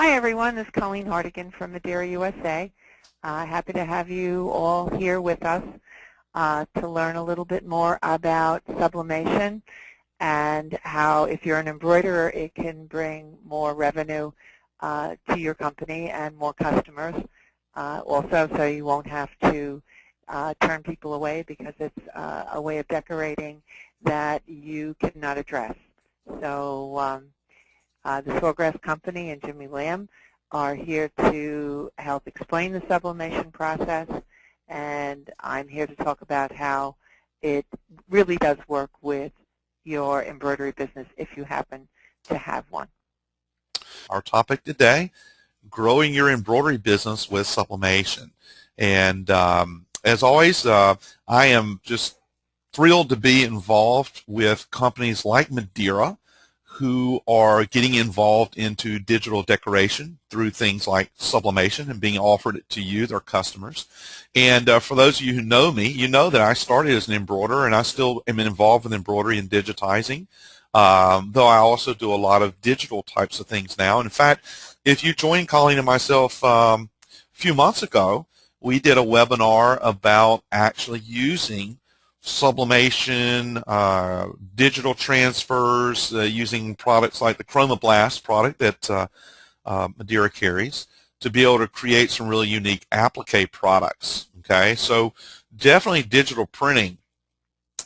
Hi everyone, this is Colleen Hartigan from Maderia, USA. Happy to have you all here with us to learn a little bit more about sublimation and how, if you're an embroiderer, it can bring more revenue to your company and more customers. Also, so you won't have to turn people away because it's a way of decorating that you cannot address. So the Sawgrass Company and Jimmy Lamb are here to help explain the sublimation process, and I'm here to talk about how it really does work with your embroidery business if you happen to have one. Our topic today, growing your embroidery business with sublimation. And as always, I am just thrilled to be involved with companies like Maderia, who are getting involved into digital decoration through things like sublimation and being offered it to you, their customers. And for those of you who know me, you know that I started as an embroiderer, and I still am involved with embroidery and digitizing, though I also do a lot of digital types of things now. In fact, if you joined Colleen and myself a few months ago, we did a webinar about actually using sublimation, digital transfers, using products like the Chromoblast product that Maderia carries to be able to create some really unique applique products. Okay, so definitely digital printing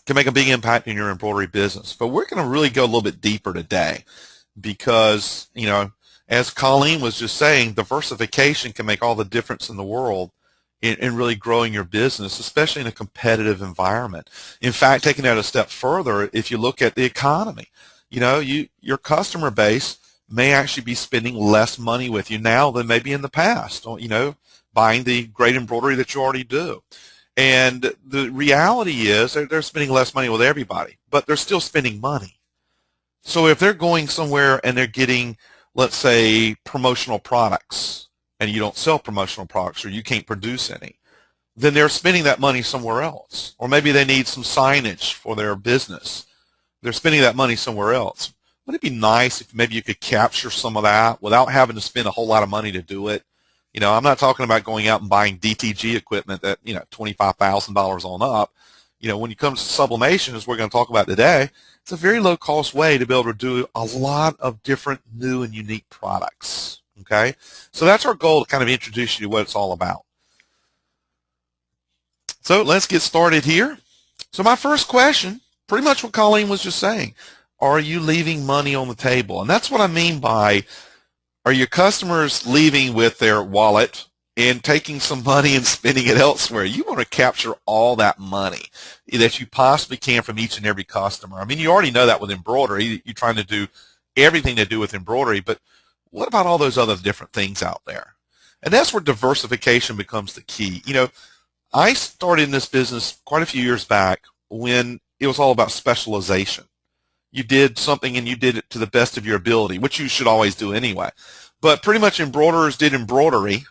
can make a big impact in your embroidery business. But we're going to really go a little bit deeper today because, you know, as Colleen was just saying, diversification can make all the difference in the world in really growing your business, especially in a competitive environment. In fact, taking that a step further, if you look at the economy, you know, your customer base may actually be spending less money with you now than maybe in the past, you know, buying the great embroidery that you already do. And the reality is they're spending less money with everybody, but they're still spending money. So if they're going somewhere and they're getting, let's say, promotional products, and you don't sell promotional products or you can't produce any, then they're spending that money somewhere else. Or maybe they need some signage for their business. They're spending that money somewhere else. Wouldn't it be nice if maybe you could capture some of that without having to spend a whole lot of money to do it? You know, I'm not talking about going out and buying DTG equipment that, you know, $25,000 on up. You know, when it comes to sublimation, as we're going to talk about today, it's a very low-cost way to be able to do a lot of different new and unique products. Okay, so that's our goal, to kind of introduce you to what it's all about. So let's get started here. So my first question, pretty much what Colleen was just saying, are you leaving money on the table? And that's what I mean by, are your customers leaving with their wallet and taking some money and spending it elsewhere? You want to capture all that money that you possibly can from each and every customer. I mean, you already know that with embroidery. You're trying to do everything to do with embroidery, but what about all those other different things out there? And that's where diversification becomes the key. You know, I started in this business quite a few years back when it was all about specialization. You did something and you did it to the best of your ability, which you should always do anyway. But pretty much embroiderers did embroidery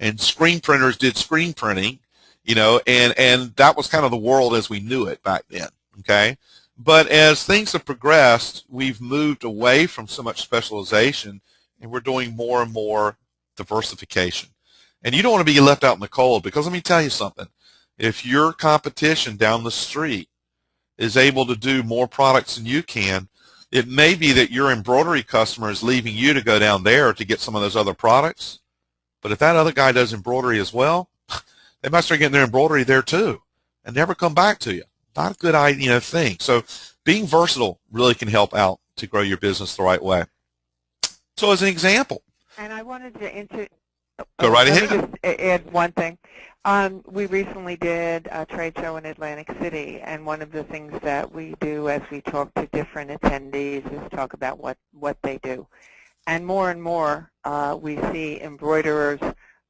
and screen printers did screen printing, you know, and that was kind of the world as we knew it back then, okay? But as things have progressed, we've moved away from so much specialization, and we're doing more and more diversification. And you don't want to be left out in the cold, because let me tell you something. If your competition down the street is able to do more products than you can, it may be that your embroidery customer is leaving you to go down there to get some of those other products. But if that other guy does embroidery as well, they might start getting their embroidery there too and never come back to you. Not a good idea thing. So being versatile really can help out to grow your business the right way. So as an example, and I wanted to go right ahead. Let me just add one thing. We recently did a trade show in Atlantic City, and one of the things that we do as we talk to different attendees is talk about what they do. And more we see embroiderers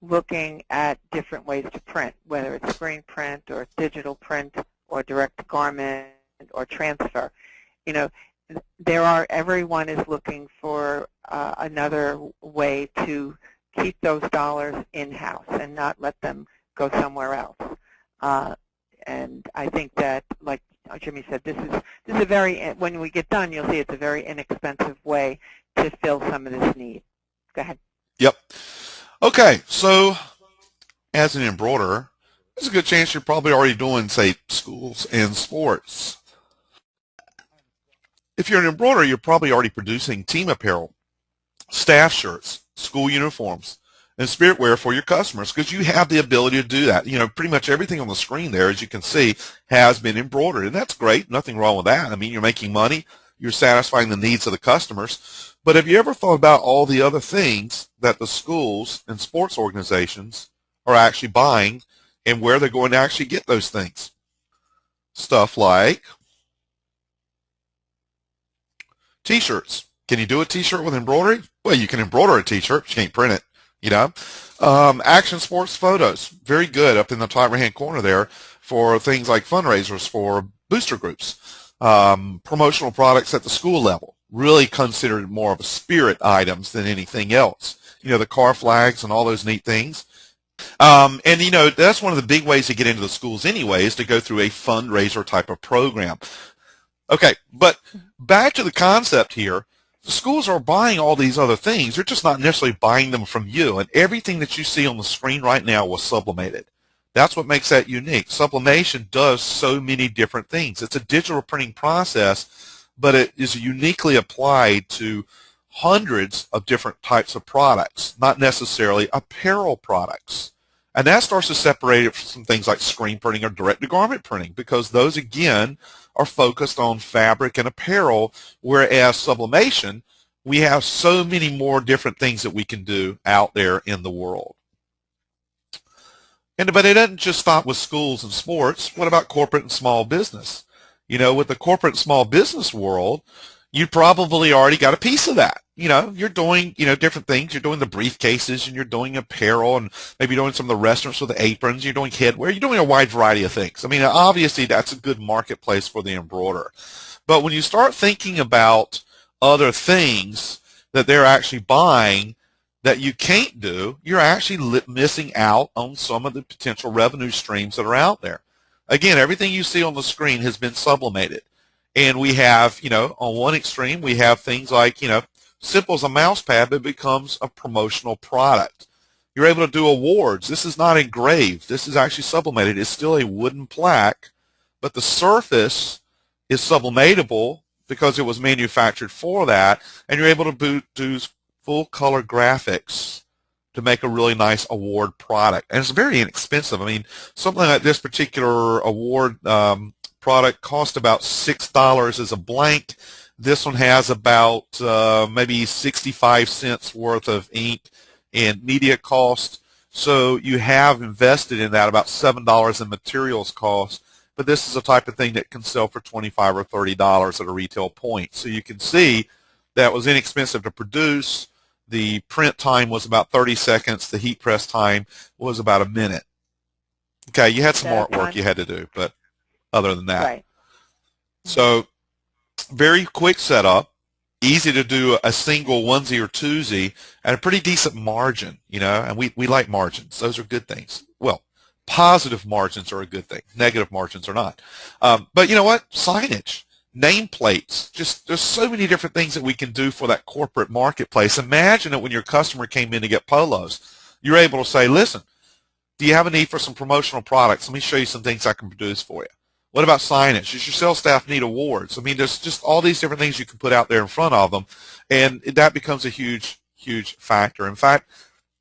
looking at different ways to print, whether it's screen print or digital print or direct garment or transfer. You know, everyone is looking for another way to keep those dollars in-house and not let them go somewhere else. And I think that, like Jimmy said, this is a very, when we get done, you'll see it's a very inexpensive way to fill some of this need. Go ahead. Yep. Okay, so as an embroiderer, there's a good chance you're probably already doing, say, schools and sports. If you're an embroiderer, you're probably already producing team apparel, staff shirts, school uniforms, and spirit wear for your customers because you have the ability to do that. You know, pretty much everything on the screen there, as you can see, has been embroidered, and that's great. Nothing wrong with that. I mean, you're making money. You're satisfying the needs of the customers. But have you ever thought about all the other things that the schools and sports organizations are actually buying and where they're going to actually get those things? Stuff like T-shirts. Can you do a T-shirt with embroidery? Well, you can embroider a T-shirt, but you can't print it. You know, action sports photos, very good up in the top right-hand corner there for things like fundraisers for booster groups. Promotional products at the school level, really considered more of a spirit items than anything else. You know, the car flags and all those neat things. And, you know, that's one of the big ways to get into the schools anyway is to go through a fundraiser type of program. Okay, but back to the concept here. The schools are buying all these other things. They're just not necessarily buying them from you. And everything that you see on the screen right now was sublimated. That's what makes that unique. Sublimation does so many different things. It's a digital printing process, but it is uniquely applied to hundreds of different types of products, not necessarily apparel products. And that starts to separate it from things like screen printing or direct-to-garment printing because those, again, are focused on fabric and apparel, whereas sublimation, we have so many more different things that we can do out there in the world. But it doesn't just stop with schools and sports. What about corporate and small business? You know, with the corporate and small business world, you probably already got a piece of that. You know, you're doing, you know, different things. You're doing the briefcases and you're doing apparel and maybe doing some of the restaurants with the aprons. You're doing headwear. You're doing a wide variety of things. I mean, obviously that's a good marketplace for the embroiderer. But when you start thinking about other things that they're actually buying that you can't do, you're actually missing out on some of the potential revenue streams that are out there. Again, everything you see on the screen has been sublimated. And we have, you know, on one extreme, we have things like, you know, simple as a mouse pad, but it becomes a promotional product. You're able to do awards. This is not engraved. This is actually sublimated. It's still a wooden plaque, but the surface is sublimatable because it was manufactured for that, and you're able to do full color graphics to make a really nice award product. And it's very inexpensive. I mean, something like this particular award product cost about $6 as a blank. This one has about maybe 65 cents worth of ink and media cost. So you have invested in that about $7 in materials cost. But this is a type of thing that can sell for $25 or $30 at a retail point. So you can see that was inexpensive to produce. The print time was about 30 seconds. The heat press time was about a minute. Okay, you had some artwork you had to do, but other than that. Right. So very quick setup, easy to do a single onesie or twosie at a pretty decent margin, you know, and we like margins. Those are good things. Well, positive margins are a good thing. Negative margins are not. But you know what? Signage, nameplates, just there's so many different things that we can do for that corporate marketplace. Imagine it when your customer came in to get polos. You're able to say, listen, do you have a need for some promotional products? Let me show you some things I can produce for you. What about signage? Does your sales staff need awards? I mean, there's just all these different things you can put out there in front of them, and that becomes a huge, huge factor. In fact,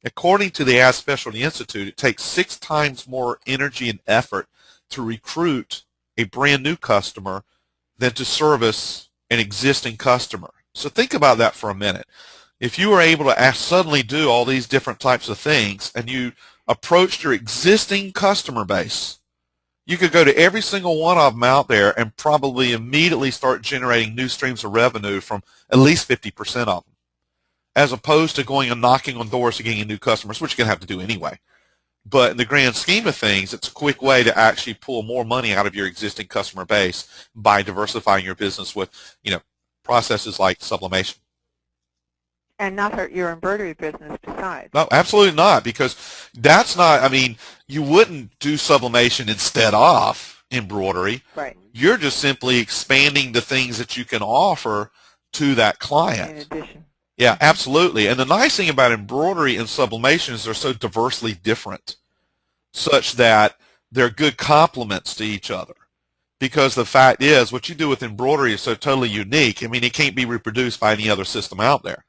according to the As Specialty Institute, it takes 6 times more energy and effort to recruit a brand new customer than to service an existing customer. So think about that for a minute. If you were able to suddenly do all these different types of things and you approached your existing customer base, you could go to every single one of them out there and probably immediately start generating new streams of revenue from at least 50% of them, as opposed to going and knocking on doors to getting new customers, which you're going to have to do anyway. But in the grand scheme of things, it's a quick way to actually pull more money out of your existing customer base by diversifying your business with, you know, processes like sublimation. And not hurt your embroidery business besides. No, absolutely not, because that's not, I mean, you wouldn't do sublimation instead of embroidery. Right. You're just simply expanding the things that you can offer to that client. In addition. Yeah, absolutely. And the nice thing about embroidery and sublimation is they're so diversely different, such that they're good complements to each other. Because the fact is, what you do with embroidery is so totally unique. I mean, it can't be reproduced by any other system out there.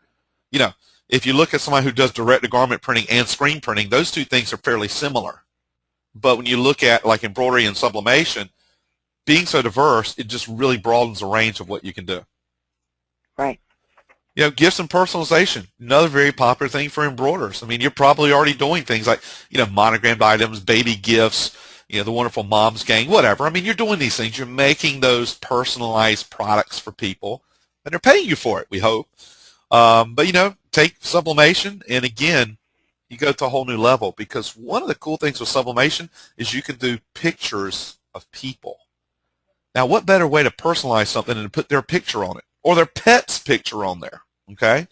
You know, if you look at somebody who does direct-to-garment printing and screen printing, those two things are fairly similar. But when you look at like embroidery and sublimation, being so diverse, it just really broadens the range of what you can do. Right. You know, gifts and personalization, another very popular thing for embroiders. I mean, you're probably already doing things like, you know, monogrammed items, baby gifts, you know, the wonderful mom's gang, whatever. I mean, you're doing these things. You're making those personalized products for people, and they're paying you for it, we hope. But, you know, take sublimation, and again, you go to a whole new level, because one of the cool things with sublimation is you can do pictures of people. Now, what better way to personalize something than to put their picture on it, or their pet's picture on there, okay?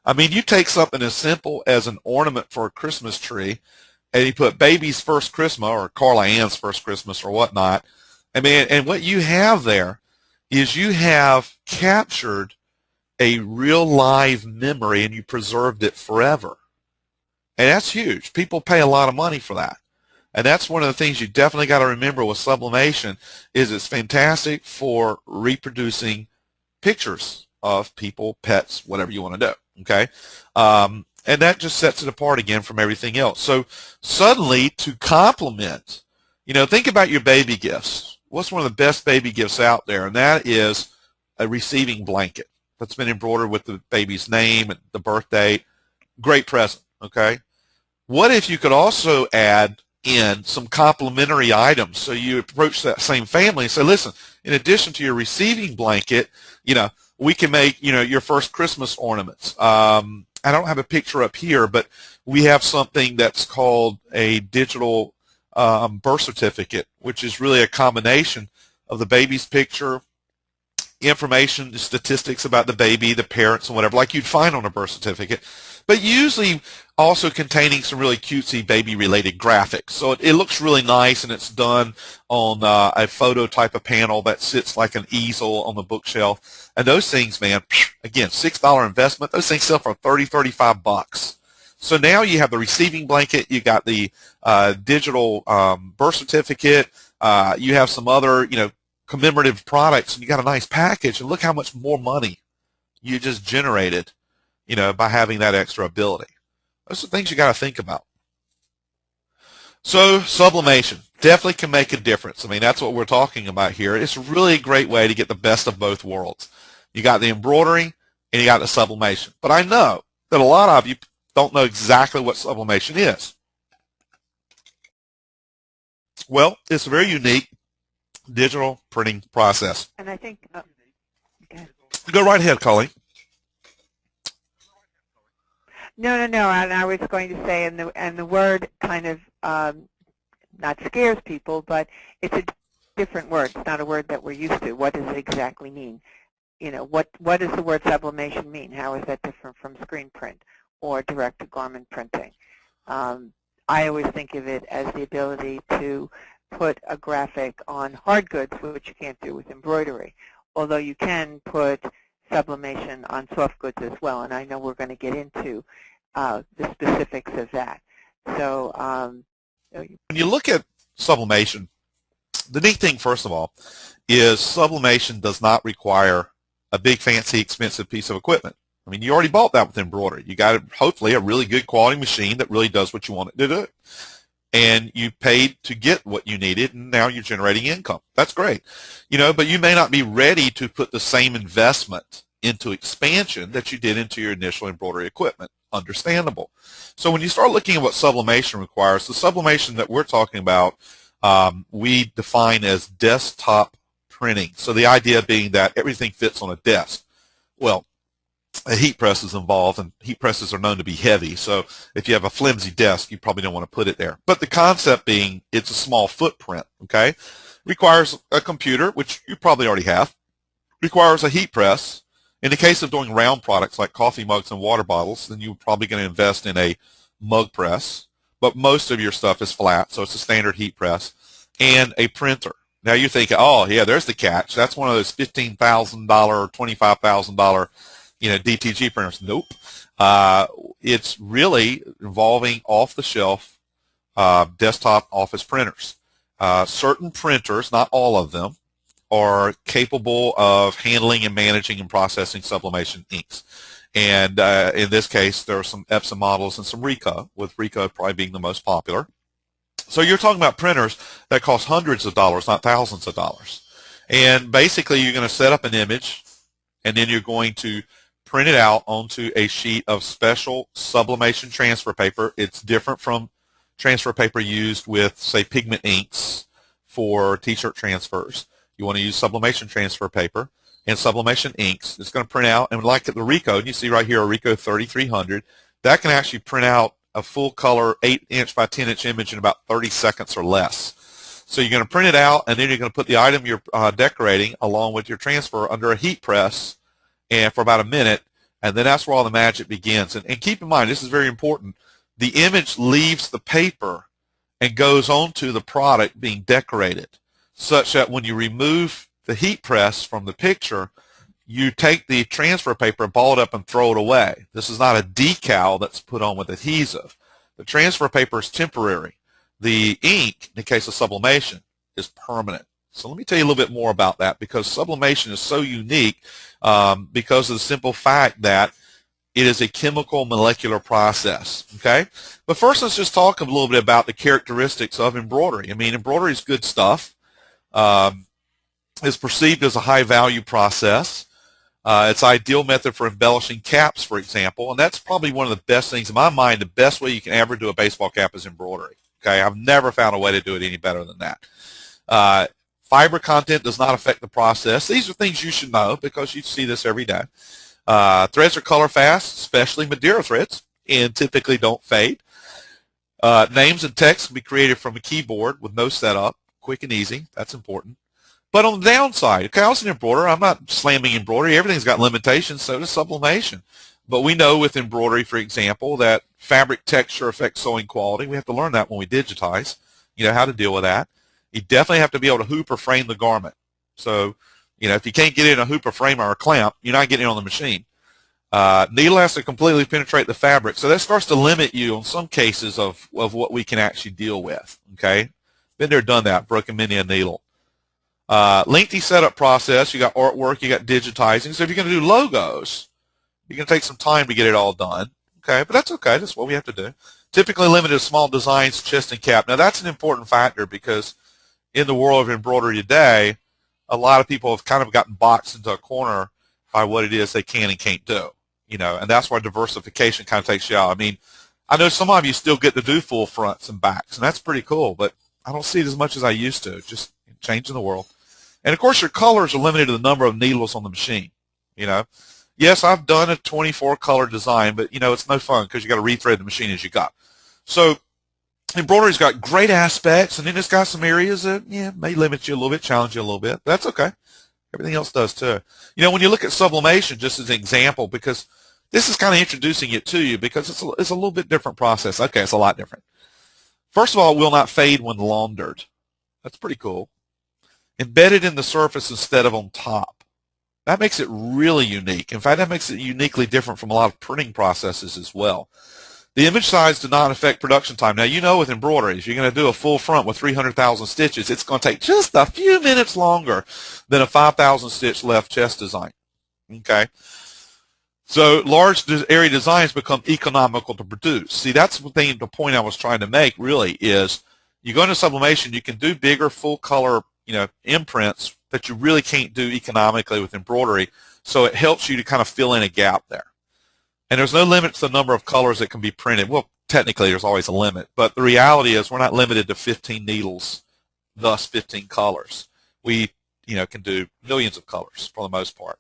I mean, you take something as simple as an ornament for a Christmas tree, and you put baby's first Christmas, or Carla Ann's first Christmas, or whatnot. I mean, and what you have there is you have captured a real live memory, and you preserved it forever. And that's huge. People pay a lot of money for that. And that's one of the things you definitely got to remember with sublimation is it's fantastic for reproducing pictures of people, pets, whatever you want to do, okay? And that just sets it apart again from everything else. So suddenly, to complement, you know, think about your baby gifts. What's one of the best baby gifts out there? And that is a receiving blanket that's been embroidered with the baby's name and the birth date. Great present, okay? What if you could also add in some complementary items? So you approach that same family and say, listen, in addition to your receiving blanket, you know, we can make, you know, your first Christmas ornaments. I don't have a picture up here, but we have something that's called a digital birth certificate, which is really a combination of the baby's picture, information, statistics about the baby, the parents, and whatever, like you'd find on a birth certificate, but usually also containing some really cutesy baby-related graphics. So it looks really nice, and it's done on a photo type of panel that sits like an easel on the bookshelf. And those things, man, again, $6 investment. Those things sell for $30, $35. So now you have the receiving blanket, you got the digital birth certificate, you have some other, you know, commemorative products, and you got a nice package. And look how much more money you just generated, you know, by having that extra ability. Those are things you got to think about. So sublimation definitely can make a difference. I mean, that's what we're talking about here. It's really a great way to get the best of both worlds. You got the embroidery and you got the sublimation. But I know that a lot of you don't know exactly what sublimation is. Well, it's a very unique digital printing process. And I think, okay. Go right ahead, Colleen. No. And I was going to say, and the word kind of not scares people, but it's a different word. It's not a word that we're used to. What does it exactly mean? You know, what does the word sublimation mean? How is that different from screen print or direct-to-garment printing? I always think of it as the ability to put a graphic on hard goods, which you can't do with embroidery, although you can put sublimation on soft goods as well, and I know we're going to get into the specifics of that. So when you look at sublimation, the neat thing, first of all, is sublimation does not require a big, fancy, expensive piece of equipment. I mean, you already bought that with embroidery. You got, hopefully, a really good quality machine that really does what you want it to do. And you paid to get what you needed, and now you're generating income. That's great. You know, but you may not be ready to put the same investment into expansion that you did into your initial embroidery equipment. Understandable. So when you start looking at what sublimation requires, the sublimation that we're talking about, we define as desktop printing. So the idea being that everything fits on a desk. Well, a heat press is involved, and heat presses are known to be heavy. So if you have a flimsy desk, you probably don't want to put it there. But the concept being it's a small footprint, okay? Requires a computer, which you probably already have. Requires a heat press. In the case of doing round products like coffee mugs and water bottles, then you're probably going to invest in a mug press. But most of your stuff is flat, so it's a standard heat press. And a printer. Now you're thinking, oh, yeah, there's the catch. That's one of those $15,000 or $25,000 DTG printers. Nope. It's really involving off-the-shelf desktop office printers. Certain printers, not all of them, are capable of handling and managing and processing sublimation inks. And in this case, there are some Epson models and some Ricoh, with Ricoh probably being the most popular. So you're talking about printers that cost hundreds of dollars, not thousands of dollars. And basically, you're going to set up an image, and then you're going to print it out onto a sheet of special sublimation transfer paper. It's different from transfer paper used with, say, pigment inks for t-shirt transfers. You want to use sublimation transfer paper and sublimation inks. It's going to print out, and like the Ricoh, and you see right here a Ricoh 3300, that can actually print out a full color 8-inch by 10-inch image in about 30 seconds or less. So you're going to print it out, and then you're going to put the item you're decorating along with your transfer under a heat press and for about a minute, and then that's where all the magic begins. And keep in mind, this is very important, the image leaves the paper and goes onto the product being decorated, such that when you remove the heat press from the picture, you take the transfer paper, ball it up, and throw it away. This is not a decal that's put on with adhesive. The transfer paper is temporary. The ink, in the case of sublimation, is permanent. So let me tell you a little bit more about that, because sublimation is so unique because of the simple fact that it is a chemical molecular process, okay? But first, let's just talk a little bit about the characteristics of embroidery. I mean, embroidery is good stuff. It's perceived as a high-value process. It's an ideal method for embellishing caps, for example, and that's probably one of the best things. In my mind, the best way you can ever do a baseball cap is embroidery, okay? I've never found a way to do it any better than that. Fiber content does not affect the process. These are things you should know because you see this every day. Threads are color fast, especially Madeira threads, and typically don't fade. Names and text can be created from a keyboard with no setup, quick and easy. That's important. But on the downside, okay, I was an embroiderer. I'm not slamming embroidery. Everything's got limitations, so does sublimation. But we know with embroidery, for example, that fabric texture affects sewing quality. We have to learn that when we digitize, how to deal with that. You definitely have to be able to hoop or frame the garment. So, if you can't get in a hoop or frame or a clamp, you're not getting it on the machine. Needle has to completely penetrate the fabric. So that starts to limit you on some cases of what we can actually deal with, okay? Been there, done that, broken many a needle. Lengthy setup process. You got artwork, you got digitizing. So if you're going to do logos, you're going to take some time to get it all done, okay? But that's okay. That's what we have to do. Typically limited to small designs, chest and cap. Now, that's an important factor because in the world of embroidery today, a lot of people have kind of gotten boxed into a corner by what it is they can and can't do, and that's why diversification kind of takes you out. I mean, I know some of you still get to do full fronts and backs, and that's pretty cool, but I don't see it as much as I used to, just changing the world. And, of course, your colors are limited to the number of needles on the machine, Yes, I've done a 24-color design, but, it's no fun because you got to rethread the machine as you got. So embroidery's got great aspects, and then it's got some areas that, may limit you a little bit, challenge you a little bit. That's okay. Everything else does, too. When you look at sublimation, just as an example, because this is kind of introducing it to you because it's a little bit different process. Okay, it's a lot different. First of all, it will not fade when laundered. That's pretty cool. Embedded in the surface instead of on top. That makes it really unique. In fact, that makes it uniquely different from a lot of printing processes as well. The image size does not affect production time. Now, with embroidery, if you're going to do a full front with 300,000 stitches, it's going to take just a few minutes longer than a 5,000 stitch left chest design. Okay? So large area designs become economical to produce. See, that's the point I was trying to make, really, is you go into sublimation, you can do bigger full color, imprints that you really can't do economically with embroidery. So it helps you to kind of fill in a gap there. And there's no limit to the number of colors that can be printed. Well, technically, there's always a limit. But the reality is we're not limited to 15 needles, thus 15 colors. We, can do millions of colors for the most part.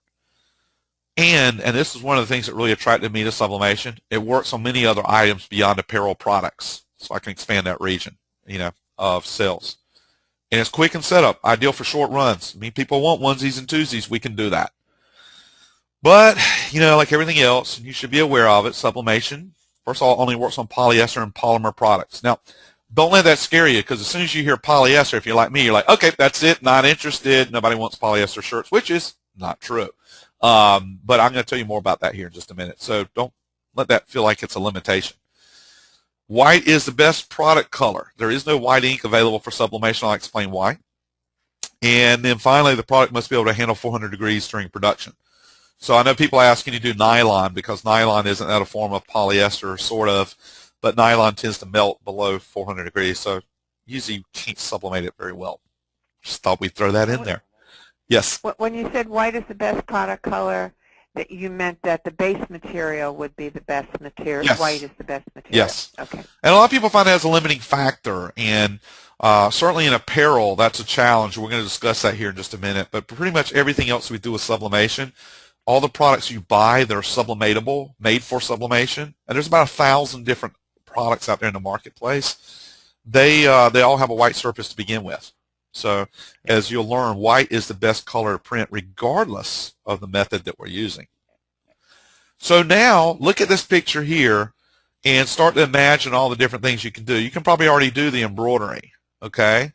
And this is one of the things that really attracted me to sublimation. It works on many other items beyond apparel products. So I can expand that region, of sales. And it's quick in setup, ideal for short runs. I mean, people want onesies and twosies. We can do that. But, like everything else, and you should be aware of it, sublimation, first of all, only works on polyester and polymer products. Now, don't let that scare you, because as soon as you hear polyester, if you're like me, you're like, okay, that's it, not interested, nobody wants polyester shirts, which is not true. But I'm going to tell you more about that here in just a minute. So don't let that feel like it's a limitation. White is the best product color. There is no white ink available for sublimation. I'll explain why. And then finally, the product must be able to handle 400 degrees during production. So I know people ask, can you do nylon? Because nylon isn't that a form of polyester, sort of, but nylon tends to melt below 400 degrees. So usually you can't sublimate it very well. Just thought we'd throw that in there. Yes? When you said white is the best product color, that you meant that the base material would be the best material. Yes. White is the best material. Yes. Okay. And a lot of people find that as a limiting factor, and certainly in apparel, that's a challenge. We're going to discuss that here in just a minute. But pretty much everything else we do with sublimation, all the products you buy that are sublimatable, made for sublimation, and there's about 1,000 different products out there in the marketplace, they all have a white surface to begin with. So as you'll learn, white is the best color to print regardless of the method that we're using. So now look at this picture here and start to imagine all the different things you can do. You can probably already do the embroidery, okay?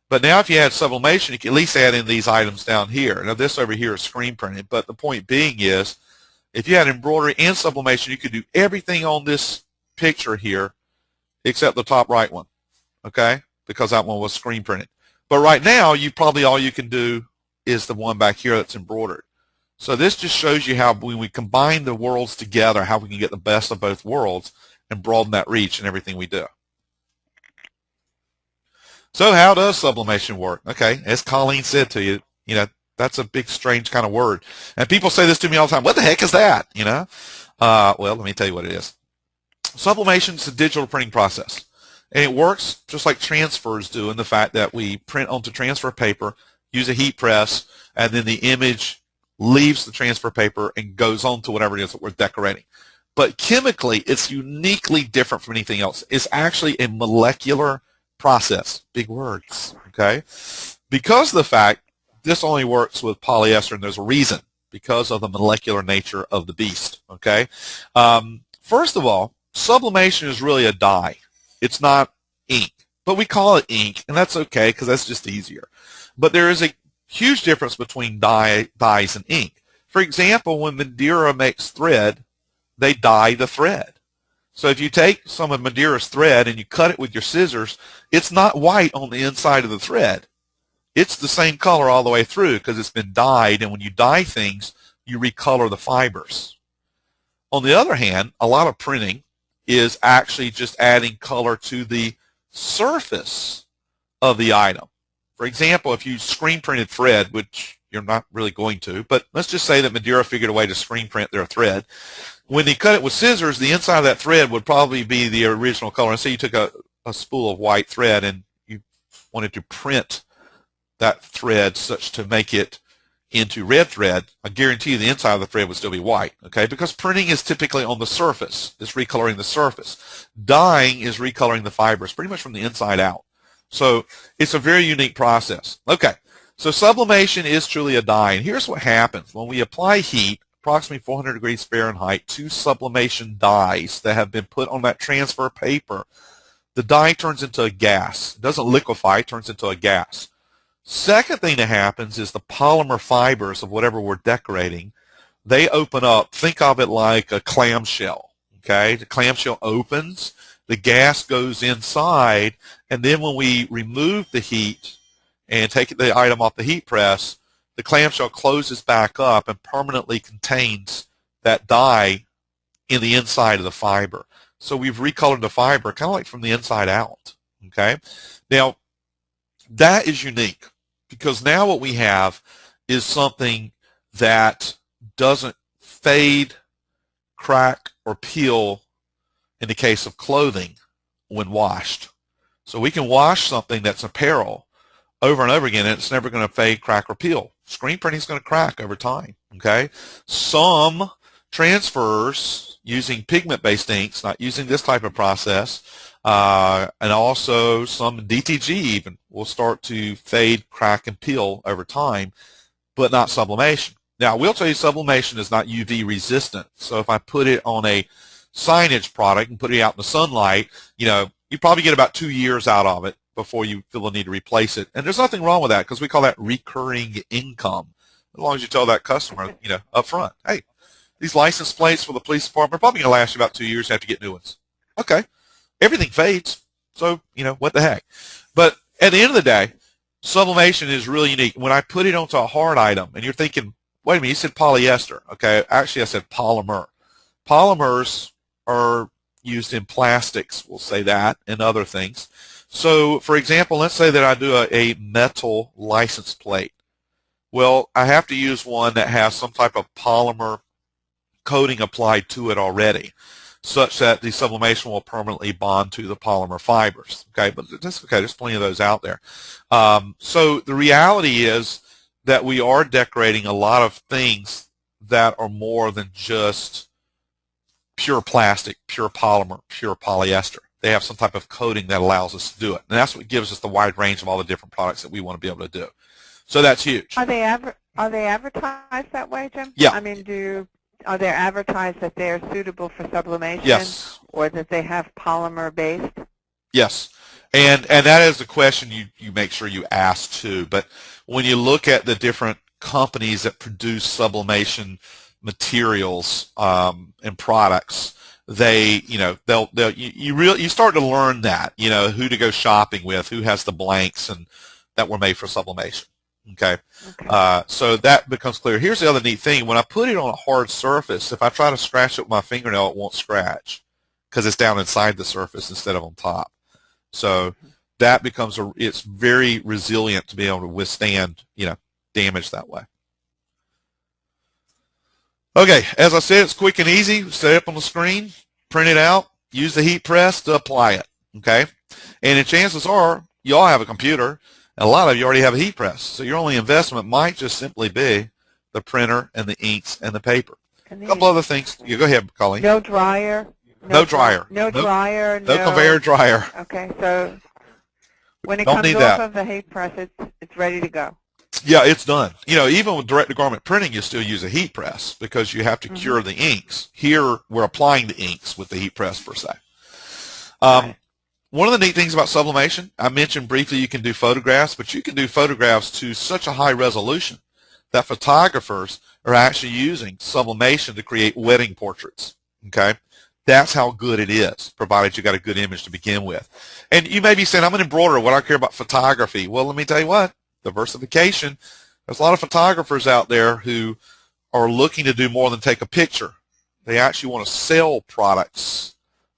But now if you add sublimation, you can at least add in these items down here. Now this over here is screen printed, but the point being is if you had embroidery and sublimation, you could do everything on this picture here except the top right one, okay? Because that one was screen printed. But right now, all you can do is the one back here that's embroidered. So this just shows you how when we combine the worlds together, how we can get the best of both worlds and broaden that reach in everything we do. So how does sublimation work? Okay, as Colleen said to you, that's a big, strange kind of word. And people say this to me all the time. What the heck is that? Well, let me tell you what it is. Sublimation is a digital printing process. And it works just like transfers do in the fact that we print onto transfer paper, use a heat press, and then the image leaves the transfer paper and goes on to whatever it is that we're decorating. But chemically, it's uniquely different from anything else. It's actually a molecular process. Big words, okay? Because of the fact this only works with polyester, and there's a reason, because of the molecular nature of the beast, okay? First of all, sublimation is really a dye. It's not ink, but we call it ink, and that's okay because that's just easier. But there is a huge difference between dyes and ink. For example, when Maderia makes thread, they dye the thread. So if you take some of Maderia's thread and you cut it with your scissors, it's not white on the inside of the thread. It's the same color all the way through because it's been dyed, and when you dye things, you recolor the fibers. On the other hand, a lot of printing is actually just adding color to the surface of the item. For example, if you screen printed thread, which you're not really going to, but let's just say that Maderia figured a way to screen print their thread. When they cut it with scissors, the inside of that thread would probably be the original color. And say you took a spool of white thread and you wanted to print that thread such to make it into red thread, I guarantee you the inside of the thread would still be white, okay? Because printing is typically on the surface. It's recoloring the surface. Dyeing is recoloring the fibers pretty much from the inside out. So it's a very unique process. Okay, so sublimation is truly a dye. And here's what happens. When we apply heat, approximately 400 degrees Fahrenheit, to sublimation dyes that have been put on that transfer paper, the dye turns into a gas. It doesn't liquefy, it turns into a gas. Second thing that happens is the polymer fibers of whatever we're decorating, they open up. Think of it like a clamshell, okay? The clamshell opens, the gas goes inside, and then when we remove the heat and take the item off the heat press, the clamshell closes back up and permanently contains that dye in the inside of the fiber. So we've recolored the fiber kind of like from the inside out, okay? Now, that is unique. Because now what we have is something that doesn't fade, crack, or peel in the case of clothing when washed. So we can wash something that's apparel over and over again, and it's never going to fade, crack, or peel. Screen printing is going to crack over time, okay? Some transfers using pigment-based inks, not using this type of process, and also some DTG even will start to fade, crack, and peel over time, but not sublimation. Now, I will tell you sublimation is not UV resistant. So if I put it on a signage product and put it out in the sunlight, you probably get about 2 years out of it before you feel the need to replace it. And there's nothing wrong with that because we call that recurring income. as long as you tell that customer, up front, hey, these license plates for the police department are probably going to last you about 2 years. You have to get new ones. Okay. Everything fades. So, what the heck. But at the end of the day, sublimation is really unique. When I put it onto a hard item, and you're thinking, wait a minute, you said polyester. Okay. Actually, I said polymer. Polymers are used in plastics, we'll say that, and other things. So, for example, let's say that I do a metal license plate. Well, I have to use one that has some type of polymer coating applied to it already, such that the sublimation will permanently bond to the polymer fibers. Okay, but that's okay. There's plenty of those out there. So the reality is that we are decorating a lot of things that are more than just pure plastic, pure polymer, pure polyester. They have some type of coating that allows us to do it, and that's what gives us the wide range of all the different products that we want to be able to do. So that's huge. Are they advertised that way, Jim? Yeah. I mean, are they advertised that they are suitable for sublimation? Yes. Or that they have polymer based? Yes. And that is the question you make sure you ask too. But when you look at the different companies that produce sublimation materials and products, you start to learn that, who to go shopping with, who has the blanks and that were made for sublimation. Okay. So that becomes clear. Here's the other neat thing. When I put it on a hard surface, if I try to scratch it with my fingernail, it won't scratch because it's down inside the surface instead of on top. So that becomes it's very resilient to be able to withstand, damage that way. Okay, as I said, it's quick and easy. Set it up on the screen, print it out, use the heat press to apply it. Okay, and the chances are you all have a computer. And a lot of you already have a heat press, so your only investment might just simply be the printer and the inks and the paper. A couple other things. You go ahead, Colleen. No dryer. No dryer. No dryer. No conveyor dryer. Okay, so when it comes off of the heat press, it's ready to go. Yeah, it's done. Even with direct-to-garment printing, you still use a heat press because you have to cure the inks. Here, we're applying the inks with the heat press per se. One of the neat things about sublimation, I mentioned briefly you can do photographs, but you can do photographs to such a high resolution that photographers are actually using sublimation to create wedding portraits. Okay? That's how good it is, provided you got a good image to begin with. And you may be saying, I'm an embroiderer, what do I care about photography? Well, let me tell you what, diversification, there's a lot of photographers out there who are looking to do more than take a picture. They actually want to sell products,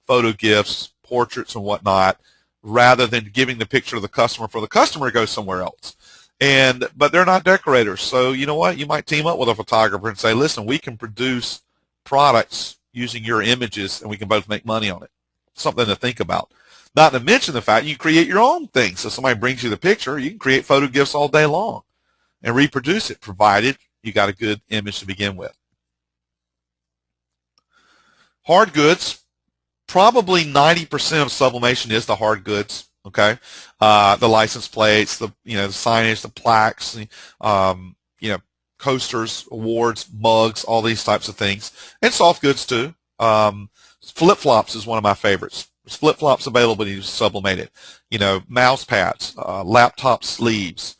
photo gifts, portraits and whatnot, rather than giving the picture to the customer for the customer to go somewhere else. But they're not decorators. So you know what? You might team up with a photographer and say, listen, we can produce products using your images and we can both make money on it. Something to think about. Not to mention the fact you create your own thing. So somebody brings you the picture, you can create photo gifts all day long and reproduce it, provided you got a good image to begin with. Hard goods. Probably 90% of sublimation is the hard goods. Okay, the license plates, the signage, the plaques, coasters, awards, mugs, all these types of things, and soft goods too. Flip-flops is one of my favorites. There's flip-flops available to be sublimated. Mouse pads, laptop sleeves,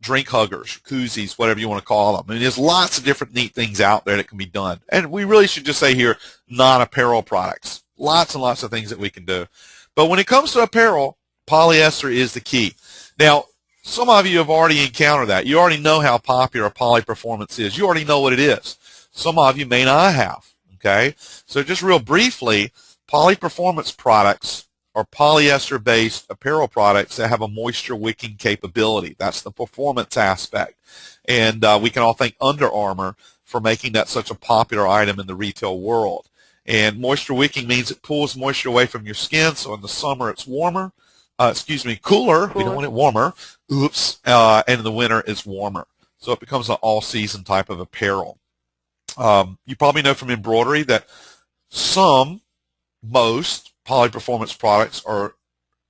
drink huggers, koozies, whatever you want to call them. I mean, there's lots of different neat things out there that can be done. And we really should just say here, non-apparel products. Lots and lots of things that we can do. But when it comes to apparel, polyester is the key. Now, some of you have already encountered that. You already know how popular poly performance is. You already know what it is. Some of you may not have. Okay? So just real briefly, poly performance products are polyester-based apparel products that have a moisture-wicking capability. That's the performance aspect. And we can all thank Under Armour for making that such a popular item in the retail world. And moisture-wicking means it pulls moisture away from your skin, so in the summer it's cooler. We don't want it warmer. And in the winter it's warmer. So it becomes an all-season type of apparel. You probably know from embroidery that most poly-performance products are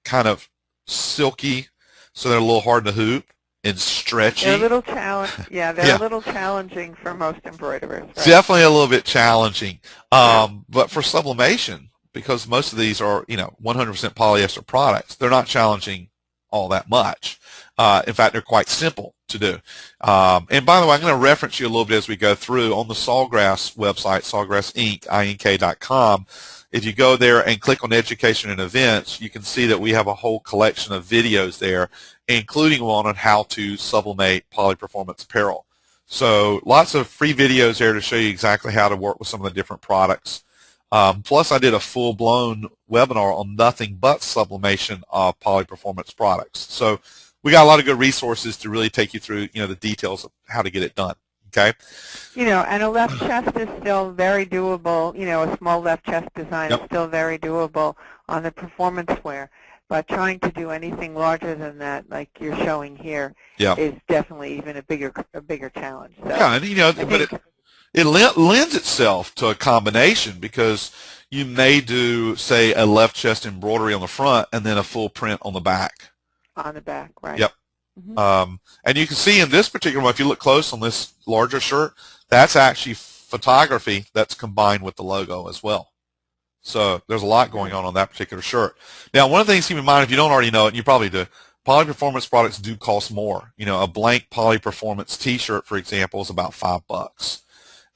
kind of silky, so they're a little hard to hoop and stretchy. They're a little a little challenging for most embroiderers. Right? Definitely a little bit challenging. But for sublimation, because most of these are 100% polyester products, they're not challenging all that much. In fact, they're quite simple to do. And by the way, I'm going to reference you a little bit as we go through on the Sawgrass website, sawgrassinc.com. If you go there and click on Education and Events, you can see that we have a whole collection of videos there, including one on how to sublimate poly-performance apparel. So lots of free videos there to show you exactly how to work with some of the different products. Plus, I did a full-blown webinar on nothing but sublimation of poly-performance products. So we got a lot of good resources to really take you through, the details of how to get it done. Okay. And a left chest is still very doable. A small left chest design is still very doable on the performance wear. But trying to do anything larger than that, like you're showing here, is definitely even a bigger challenge. So yeah, and but it lends itself to a combination, because you may do, say, a left chest embroidery on the front and then a full print on the back. On the back, right? Yep. And you can see in this particular one, if you look close on this larger shirt, that's actually photography that's combined with the logo as well. So there's a lot going on that particular shirt. Now, one of the things to keep in mind, if you don't already know it, and you probably do, poly-performance products do cost more. A blank poly-performance T-shirt, for example, is about $5.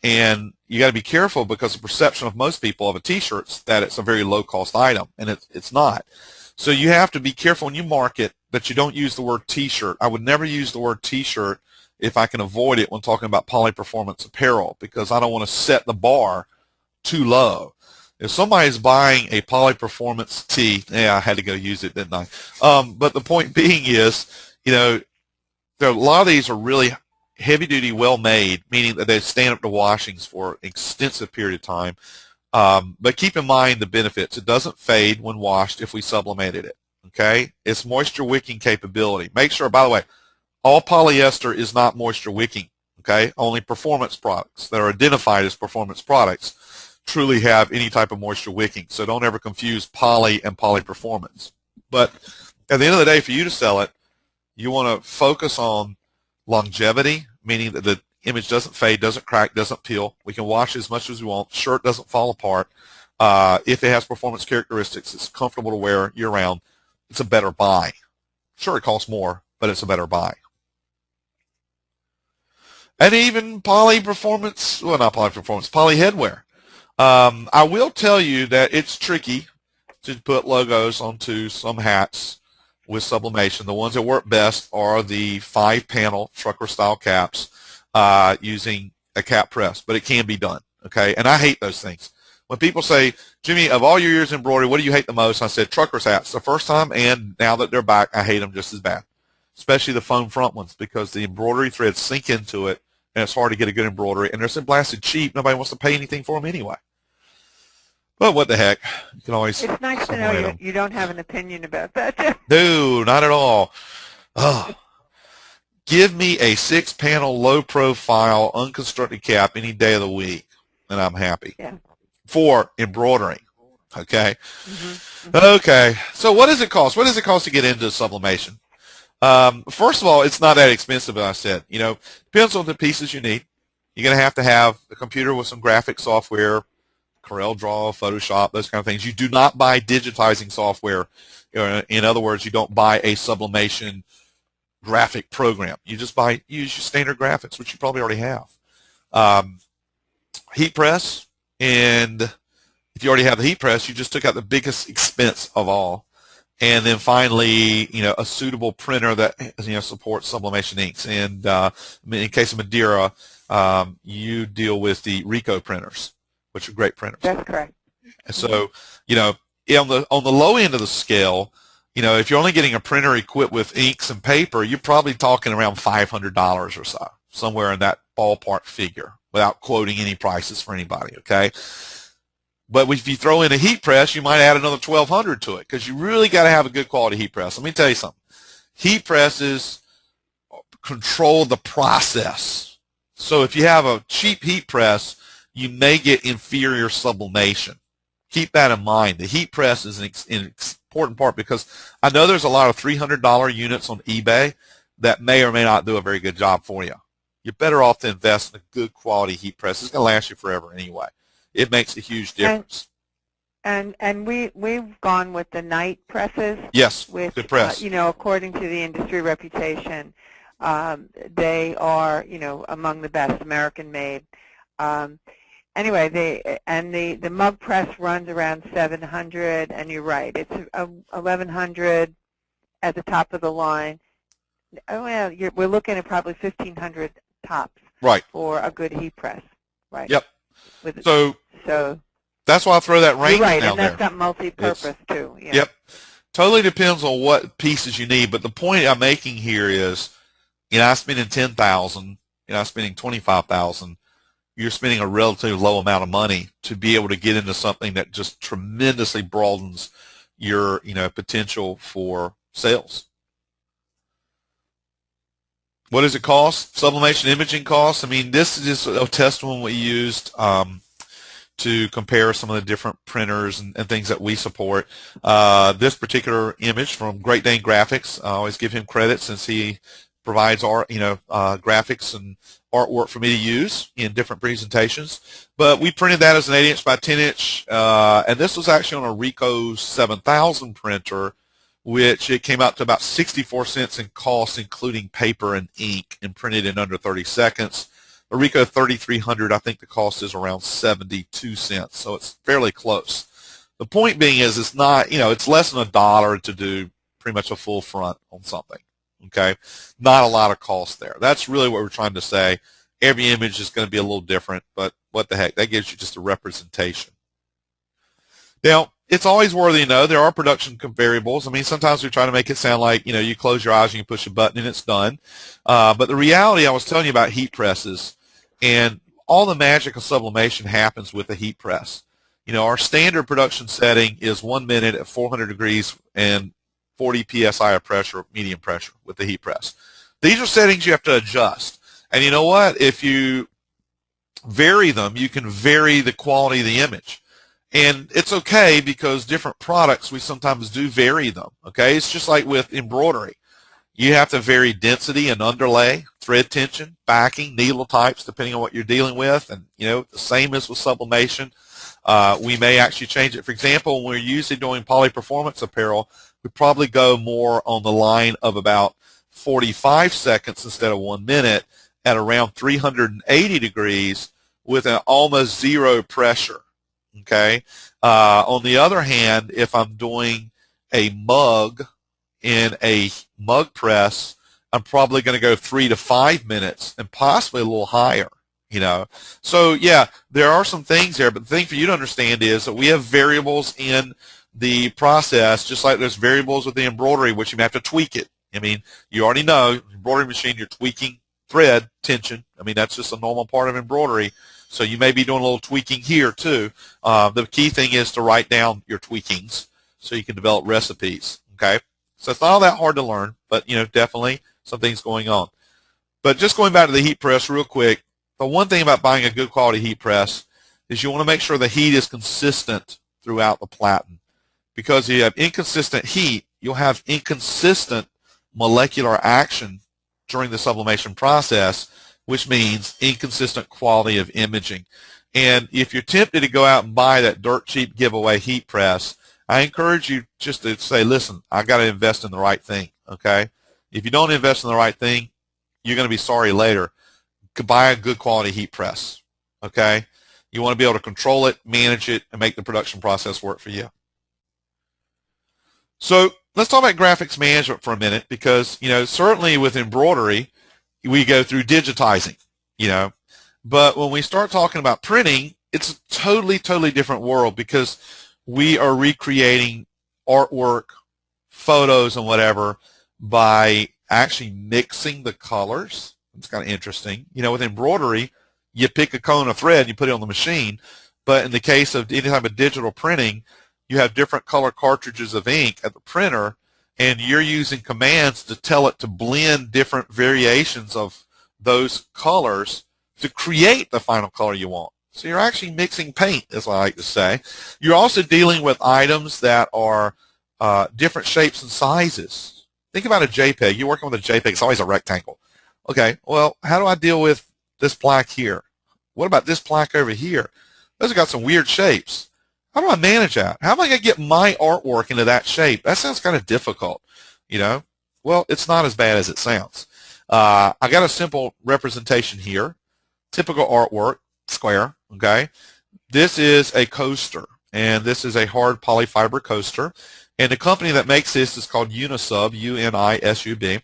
And you got to be careful, because the perception of most people of a T-shirt is that it's a very low-cost item, and it's not. So you have to be careful when you market that you don't use the word T-shirt. I would never use the word T-shirt if I can avoid it when talking about poly-performance apparel, because I don't want to set the bar too low. If somebody's buying a poly-performance tee, I had to go use it, didn't I? But the point being is, a lot of these are really heavy-duty, well-made, meaning that they stand up to washings for an extensive period of time. But keep in mind the benefits. It doesn't fade when washed if we sublimated it. Okay? It's moisture wicking capability. Make sure, by the way, all polyester is not moisture wicking. Okay? Only performance products that are identified as performance products truly have any type of moisture wicking. So don't ever confuse poly and poly-performance. But at the end of the day, for you to sell it, you want to focus on longevity, meaning that the image doesn't fade, doesn't crack, doesn't peel. We can wash as much as we want. Shirt doesn't fall apart. If it has performance characteristics, it's comfortable to wear year-round. It's a better buy. Sure, it costs more, but it's a better buy. And even poly-performance, well, not poly-performance, poly-headwear. I will tell you that it's tricky to put logos onto some hats with sublimation. The ones that work best are the 5-panel trucker-style caps using a cap press, but it can be done, okay? And I hate those things. When people say, Jimmy, of all your years in embroidery, what do you hate the most? I said, truckers' hats. The first time, and now that they're back, I hate them just as bad, especially the foam front ones, because the embroidery threads sink into it, and it's hard to get a good embroidery, and they're so blasted cheap, nobody wants to pay anything for them anyway. But what the heck? You can always. It's nice to know you don't have an opinion about that. No, not at all. Oh. Give me a 6-panel, low-profile, unconstructed cap any day of the week, and I'm happy. Yeah. For embroidering. Okay? Okay. So what does it cost? What does it cost to get into sublimation? First of all, it's not that expensive, as I said. Depends on the pieces you need. You're going to have a computer with some graphic software, Corel Draw, Photoshop, those kind of things. You do not buy digitizing software. In other words, you don't buy a sublimation graphic program. You just use your standard graphics, which you probably already have. Heat press, and if you already have the heat press, you just took out the biggest expense of all. And then finally, a suitable printer that supports sublimation inks. And in case of Maderia, you deal with the Ricoh printers, which are great printers. That's correct. And so, on the low end of the scale, if you're only getting a printer equipped with inks and paper, you're probably talking around $500 or so, somewhere in that ballpark figure, without quoting any prices for anybody, okay? But if you throw in a heat press, you might add another $1,200 to it, because you really got to have a good quality heat press. Let me tell you something. Heat presses control the process. So if you have a cheap heat press, you may get inferior sublimation. Keep that in mind. The heat press is an important part, because I know there's a lot of $300 units on eBay that may or may not do a very good job for you. You're better off to invest in a good quality heat press. It's going to last you forever anyway. It makes a huge difference. And we've gone with the night presses, Yes, which good press. according to the industry reputation, they are among the best, American made. Anyway, the mug press runs around 700, and you're right, it's 1100 at the top of the line. Oh well, we're looking at probably 1500 tops, right, for a good heat press, right? Yep. With So so that's why I throw that range you're right, down and that's there. got multi-purpose too. Yeah. Yep. Totally depends on what pieces you need, but the point I'm making here is, I'm spending 10,000, I'm spending 25,000. You're spending a relatively low amount of money to be able to get into something that just tremendously broadens your, potential for sales. What does it cost? Sublimation imaging costs. I mean, this is just a test one we used to compare some of the different printers and things that we support. This particular image from Great Dane Graphics, I always give him credit since he provides art, graphics and artwork for me to use in different presentations. But we printed that as an 8-inch by 10-inch, and this was actually on a Ricoh 7000 printer, which it came out to about 64 cents in cost, including paper and ink, and printed in under 30 seconds. The Ricoh 3300, I think the cost is around 72 cents, so it's fairly close. The point being is it's not, it's less than $1 to do pretty much a full front on something, okay? Not a lot of cost there. That's really what we're trying to say. Every image is going to be a little different, but what the heck, that gives you just a representation. Now, it's always worthy to know there are production variables. I mean, sometimes we try to make it sound like, you close your eyes and you push a button and it's done. But the reality, I was telling you about heat presses, and all the magic of sublimation happens with a heat press. Our standard production setting is 1 minute at 400 degrees and 40 psi of pressure, medium pressure with the heat press. These are settings you have to adjust. And you know what? If you vary them, you can vary the quality of the image. And it's okay because different products, we sometimes do vary them, okay? It's just like with embroidery. You have to vary density and underlay, thread tension, backing, needle types, depending on what you're dealing with. And, the same as with sublimation. We may actually change it. For example, when we're usually doing poly-performance apparel, we probably go more on the line of about 45 seconds instead of 1 minute at around 380 degrees with an almost zero pressure. Okay. On the other hand, if I'm doing a mug in a mug press, I'm probably going to go 3 to 5 minutes and possibly a little higher. So yeah, there are some things there, but the thing for you to understand is that we have variables in the process, just like there's variables with the embroidery, which you have to tweak it. I mean, you already know, embroidery machine, you're tweaking thread tension. I mean, that's just a normal part of embroidery. So you may be doing a little tweaking here too. The key thing is to write down your tweakings so you can develop recipes. Okay, so it's not all that hard to learn, but definitely some things going on. But just going back to the heat press real quick, the one thing about buying a good quality heat press is you want to make sure the heat is consistent throughout the platen, because if you have inconsistent heat, you'll have inconsistent molecular action during the sublimation process, which means inconsistent quality of imaging. And if you're tempted to go out and buy that dirt cheap giveaway heat press, I encourage you just to say, listen, I got to invest in the right thing, okay? If you don't invest in the right thing, you're going to be sorry later. Buy a good quality heat press, okay? You want to be able to control it, manage it, and make the production process work for you. So let's talk about graphics management for a minute, because, certainly with embroidery, we go through digitizing, but when we start talking about printing, it's a totally, totally different world, because we are recreating artwork, photos, and whatever by actually mixing the colors. It's kind of interesting. With embroidery, you pick a cone of thread and you put it on the machine, but in the case of any type of digital printing, you have different color cartridges of ink at the printer, and you're using commands to tell it to blend different variations of those colors to create the final color you want. So you're actually mixing paint, as I like to say. You're also dealing with items that are different shapes and sizes. Think about a JPEG. You're working with a JPEG. It's always a rectangle. Okay, well, how do I deal with this plaque here? What about this plaque over here? Those have got some weird shapes. How do I manage that? How am I going to get my artwork into that shape? That sounds kind of difficult, you know. Well, it's not as bad as it sounds. I got a simple representation here. Typical artwork, square, okay? This is a coaster, and this is a hard polyfiber coaster. And the company that makes this is called Unisub, U-N-I-S-U-B.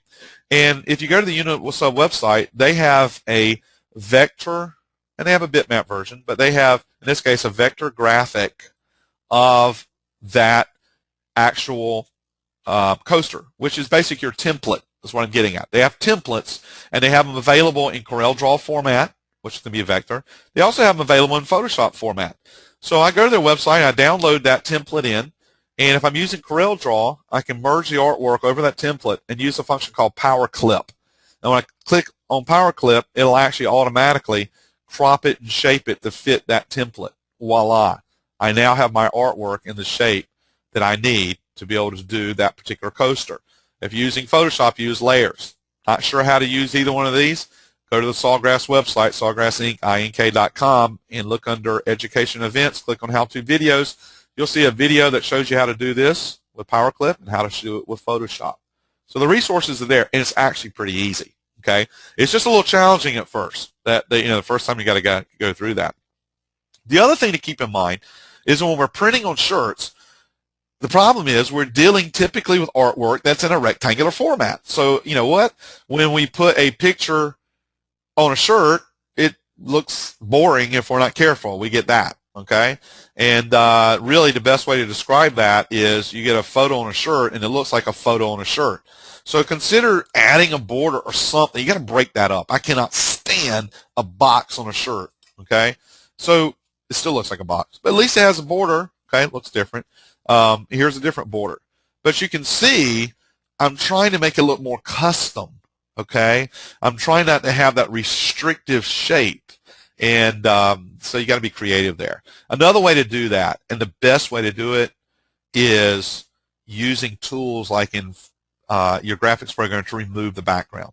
And if you go to the Unisub website, they have a vector, and they have a bitmap version, but they have, in this case, a vector graphic of that actual coaster, which is basically your template, is what I'm getting at. They have templates, and they have them available in CorelDRAW format, which can be a vector. They also have them available in Photoshop format. So I go to their website, I download that template in, and if I'm using CorelDRAW, I can merge the artwork over that template and use a function called Power Clip. And when I click on Power Clip, it'll actually automatically crop it and shape it to fit that template. Voila. I now have my artwork in the shape that I need to be able to do that particular coaster. If you're using Photoshop, use layers. Not sure how to use either one of these? Go to the Sawgrass website, sawgrassinc.com, and look under Education Events. Click on How To Videos. You'll see a video that shows you how to do this with PowerClip and how to do it with Photoshop. So the resources are there, and it's actually pretty easy. Okay, it's just a little challenging at first. The first time you got to go through that. The other thing to keep in mind is when we're printing on shirts, the problem is we're dealing typically with artwork that's in a rectangular format. So you know what? When we put a picture on a shirt, it looks boring if we're not careful. We get that, okay? And really the best way to describe that is you get a photo on a shirt and it looks like a photo on a shirt. So consider adding a border or something. You got to break that up. I cannot stand a box on a shirt, okay? So it still looks like a box, but at least it has a border, okay? It looks different. Here's a different border. But you can see I'm trying to make it look more custom, okay? I'm trying not to have that restrictive shape, and so you got to be creative there. Another way to do that, and the best way to do it, is using tools like in your graphics program to remove the background.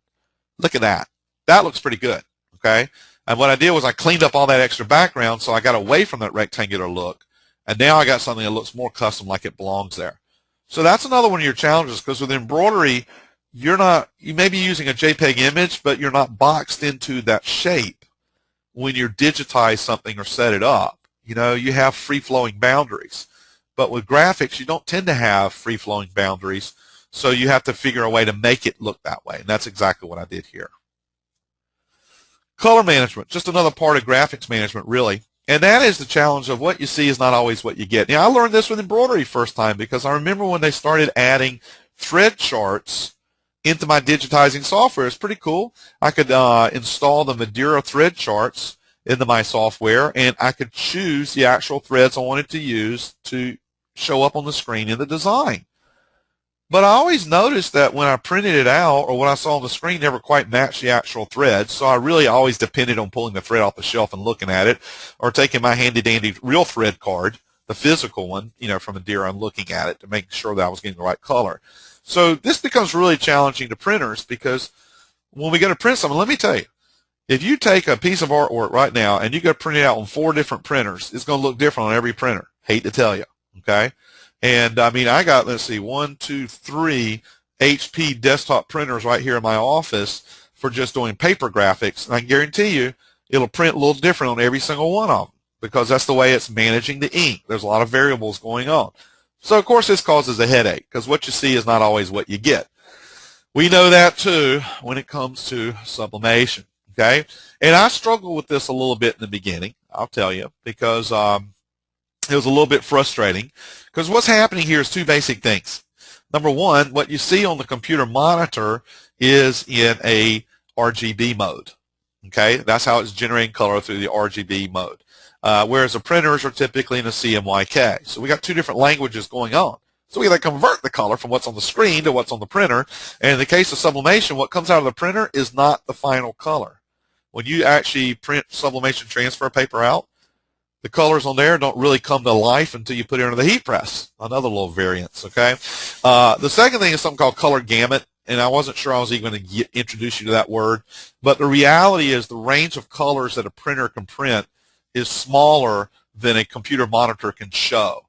Look at that. That looks pretty good, okay? And what I did was I cleaned up all that extra background, so I got away from that rectangular look, and now I got something that looks more custom, like it belongs there. So that's another one of your challenges, because with embroidery, you may be using a JPEG image, but you're not boxed into that shape when you digitize something or set it up. You know, you have free-flowing boundaries. But with graphics, you don't tend to have free-flowing boundaries, so you have to figure a way to make it look that way, and that's exactly what I did here. Color management, just another part of graphics management, really. And that is the challenge of what you see is not always what you get. Now, I learned this with embroidery first time, because I remember when they started adding thread charts into my digitizing software. It's pretty cool. I could install the Maderia thread charts into my software, and I could choose the actual threads I wanted to use to show up on the screen in the design. But I always noticed that when I printed it out, or what I saw on the screen never quite matched the actual thread, so I really always depended on pulling the thread off the shelf and looking at it, or taking my handy-dandy real thread card, the physical one, you know, from Maderia, and looking at it to make sure that I was getting the right color. So this becomes really challenging to printers, because when we go to print something, let me tell you, if you take a piece of artwork right now and you go print it out on 4 different printers, it's going to look different on every printer. Hate to tell you, okay? And I mean, I got, let's see, 1, 2, 3 HP desktop printers right here in my office for just doing paper graphics, and I can guarantee you it'll print a little different on every single one of them, because that's the way it's managing the ink. There's a lot of variables going on. So, of course, this causes a headache, because what you see is not always what you get. We know that, too, when it comes to sublimation, okay? And I struggled with this a little bit in the beginning, I'll tell you, because it was a little bit frustrating, because what's happening here is 2 basic things. Number one, what you see on the computer monitor is in a RGB mode, okay? That's how it's generating color, through the RGB mode. Whereas the printers are typically in a CMYK. So we got 2 different languages going on. So we got to convert the color from what's on the screen to what's on the printer. And in the case of sublimation, what comes out of the printer is not the final color. When you actually print sublimation transfer paper out, the colors on there don't really come to life until you put it under the heat press. Another little variance, okay? The second thing is something called color gamut, and I wasn't sure I was even going to introduce you to that word. But the reality is the range of colors that a printer can print is smaller than a computer monitor can show.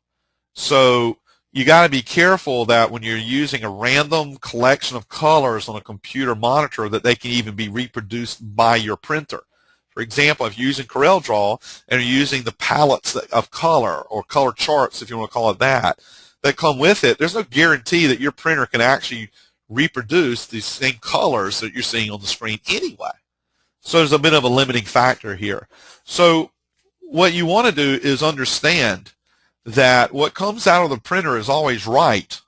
So you got to be careful that when you're using a random collection of colors on a computer monitor that they can even be reproduced by your printer. For example, if you're using CorelDRAW and you're using the palettes of color or color charts, if you want to call it that come with it, there's no guarantee that your printer can actually reproduce these same colors that you're seeing on the screen anyway. So there's a bit of a limiting factor here. So what you want to do is understand that what comes out of the printer is always right.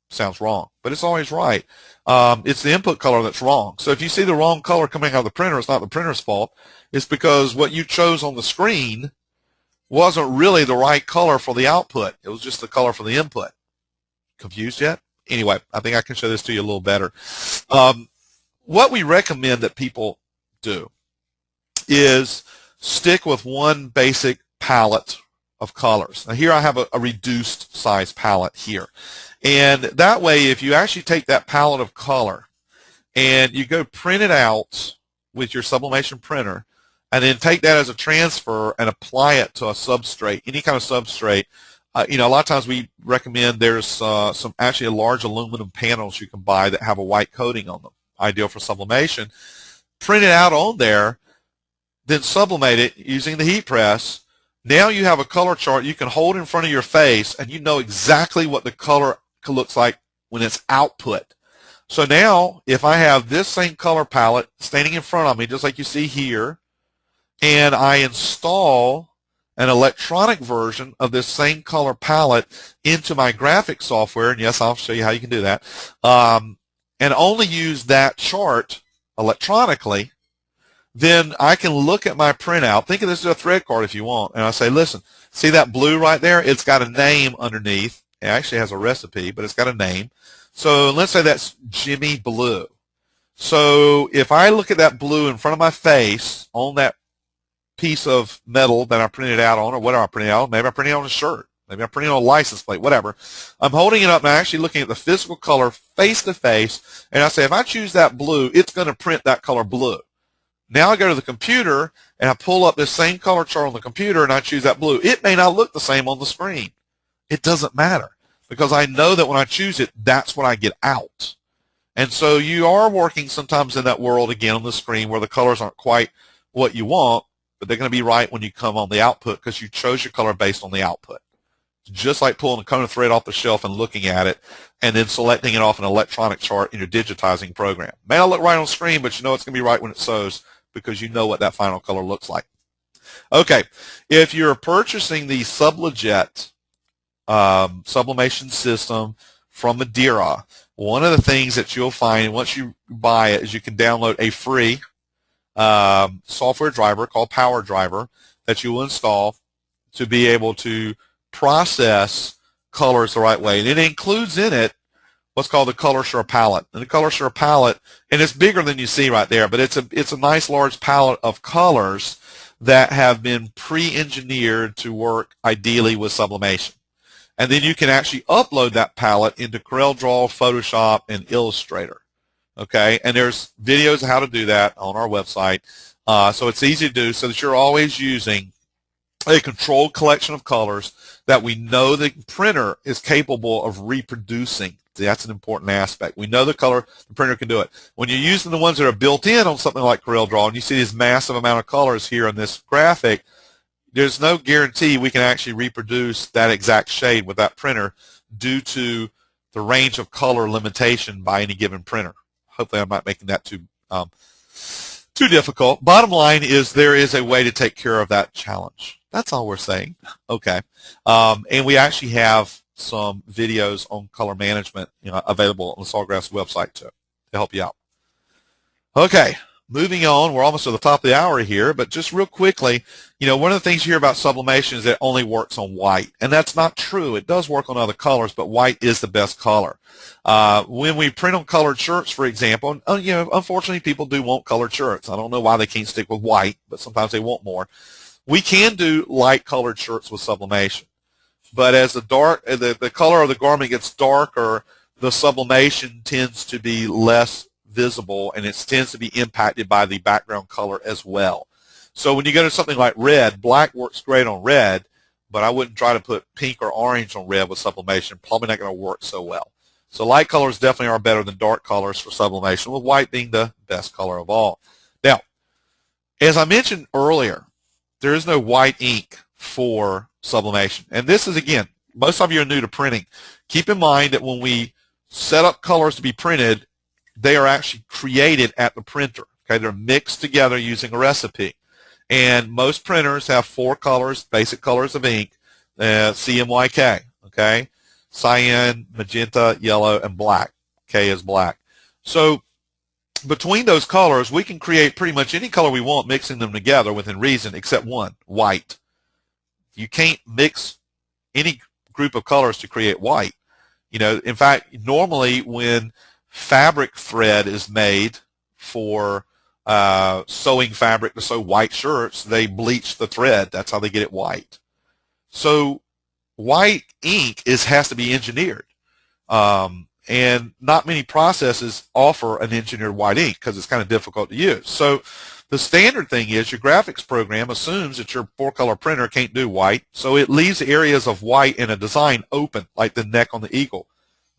Sounds wrong, but it's always right. It's the input color that's wrong. So if you see the wrong color coming out of the printer, it's not the printer's fault. It's because what you chose on the screen wasn't really the right color for the output. It was just the color for the input. Confused yet? Anyway, I think I can show this to you a little better. What we recommend that people do is stick with one basic palette of colors. Now here I have a reduced size palette here. And that way, if you actually take that palette of color and you go print it out with your sublimation printer and then take that as a transfer and apply it to a substrate, any kind of substrate, a lot of times we recommend there's some actually large aluminum panels you can buy that have a white coating on them, ideal for sublimation. Print it out on there, then sublimate it using the heat press. Now you have a color chart you can hold in front of your face, and you know exactly what the color looks like when it's output. So now, if I have this same color palette standing in front of me, just like you see here, and I install an electronic version of this same color palette into my graphic software, and yes, I'll show you how you can do that, and only use that chart electronically, then I can look at my printout. Think of this as a thread card if you want. And I say, listen, see that blue right there? It's got a name underneath. It actually has a recipe, but it's got a name. So let's say that's Jimmy Blue. So if I look at that blue in front of my face on that piece of metal that I printed out on, or whatever I printed out on, maybe I printed it on a shirt, maybe I printed it on a license plate, whatever. I'm holding it up and I'm actually looking at the physical color face to face, and I say, if I choose that blue, it's going to print that color blue. Now I go to the computer and I pull up this same color chart on the computer and I choose that blue. It may not look the same on the screen. It doesn't matter because I know that when I choose it, that's what I get out. And so you are working sometimes in that world again on the screen where the colors aren't quite what you want, but they're going to be right when you come on the output because you chose your color based on the output. Just like pulling a cone of thread off the shelf and looking at it and then selecting it off an electronic chart in your digitizing program. May not look right on screen, but you know it's going to be right when it sews because you know what that final color looks like. Okay, if you're purchasing the Sublimation sublimation system from Maderia, one of the things that you'll find once you buy it is you can download a free software driver called Power Driver that you will install to be able to process colors the right way. And it includes in it what's called the ColorSure palette. And the ColorSure palette, and it's bigger than you see right there, but it's a nice large palette of colors that have been pre-engineered to work ideally with sublimation. And then you can actually upload that palette into CorelDRAW, Photoshop, and Illustrator. Okay, and there's videos of how to do that on our website. So it's easy to do so that you're always using a controlled collection of colors that we know the printer is capable of reproducing. That's an important aspect. We know the color, the printer can do it. When you're using the ones that are built in on something like CorelDRAW, and you see this massive amount of colors here in this graphic, there's no guarantee we can actually reproduce that exact shade with that printer due to the range of color limitation by any given printer. Hopefully I'm not making that too difficult. Bottom line is there is a way to take care of that challenge. That's all we're saying. Okay. And we actually have some videos on color management available on the Sawgrass website to help you out. Okay. Moving on, we're almost to the top of the hour here, but just real quickly, one of the things you hear about sublimation is that it only works on white, and that's not true. It does work on other colors, but white is the best color. When we print on colored shirts, for example, unfortunately people do want colored shirts. I don't know why they can't stick with white, but sometimes they want more. We can do light colored shirts with sublimation, but as the color of the garment gets darker, the sublimation tends to be less visible, and it tends to be impacted by the background color as well. So when you go to something like red, black works great on red, but I wouldn't try to put pink or orange on red with sublimation. Probably not going to work so well. So light colors definitely are better than dark colors for sublimation, with white being the best color of all. Now, as I mentioned earlier, there is no white ink for sublimation. And this is, again, most of you are new to printing. Keep in mind that when we set up colors to be printed, they are actually created at the printer. Okay, they're mixed together using a recipe. And most printers have 4 colors, basic colors of ink, CMYK, okay? Cyan, magenta, yellow, and black. K is black. So between those colors, we can create pretty much any color we want, mixing them together within reason, except one, white. You can't mix any group of colors to create white. You know, in fact, normally when fabric thread is made for sewing fabric to sew white shirts, they bleach the thread. That's how they get it white. So white ink has to be engineered. And not many processes offer an engineered white ink because it's kind of difficult to use. So the standard thing is your graphics program assumes that your 4-color printer can't do white, so it leaves areas of white in a design open, like the neck on the eagle.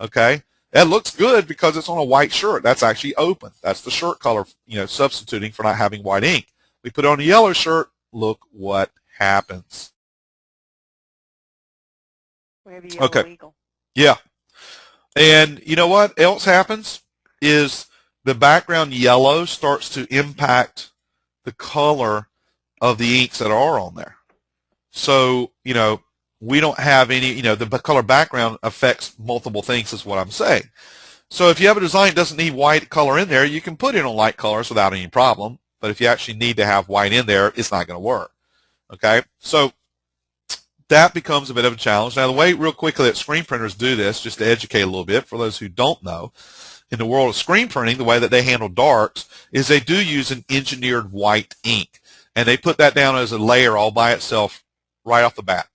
Okay? That looks good because it's on a white shirt. That's actually open. That's the shirt color, you know, substituting for not having white ink. We put on a yellow shirt, look what happens. We have a yellow eagle. Yeah. And you know what else happens is the background yellow starts to impact the color of the inks that are on there. So, you know, we don't have any, you know, the color background affects multiple things is what I'm saying. So if you have a design that doesn't need white color in there, you can put it on light colors without any problem. But if you actually need to have white in there, it's not going to work. Okay? So that becomes a bit of a challenge. Now, the way real quickly that screen printers do this, just to educate a little bit for those who don't know, in the world of screen printing, the way that they handle darks is they do use an engineered white ink. And they put that down as a layer all by itself right off the bat.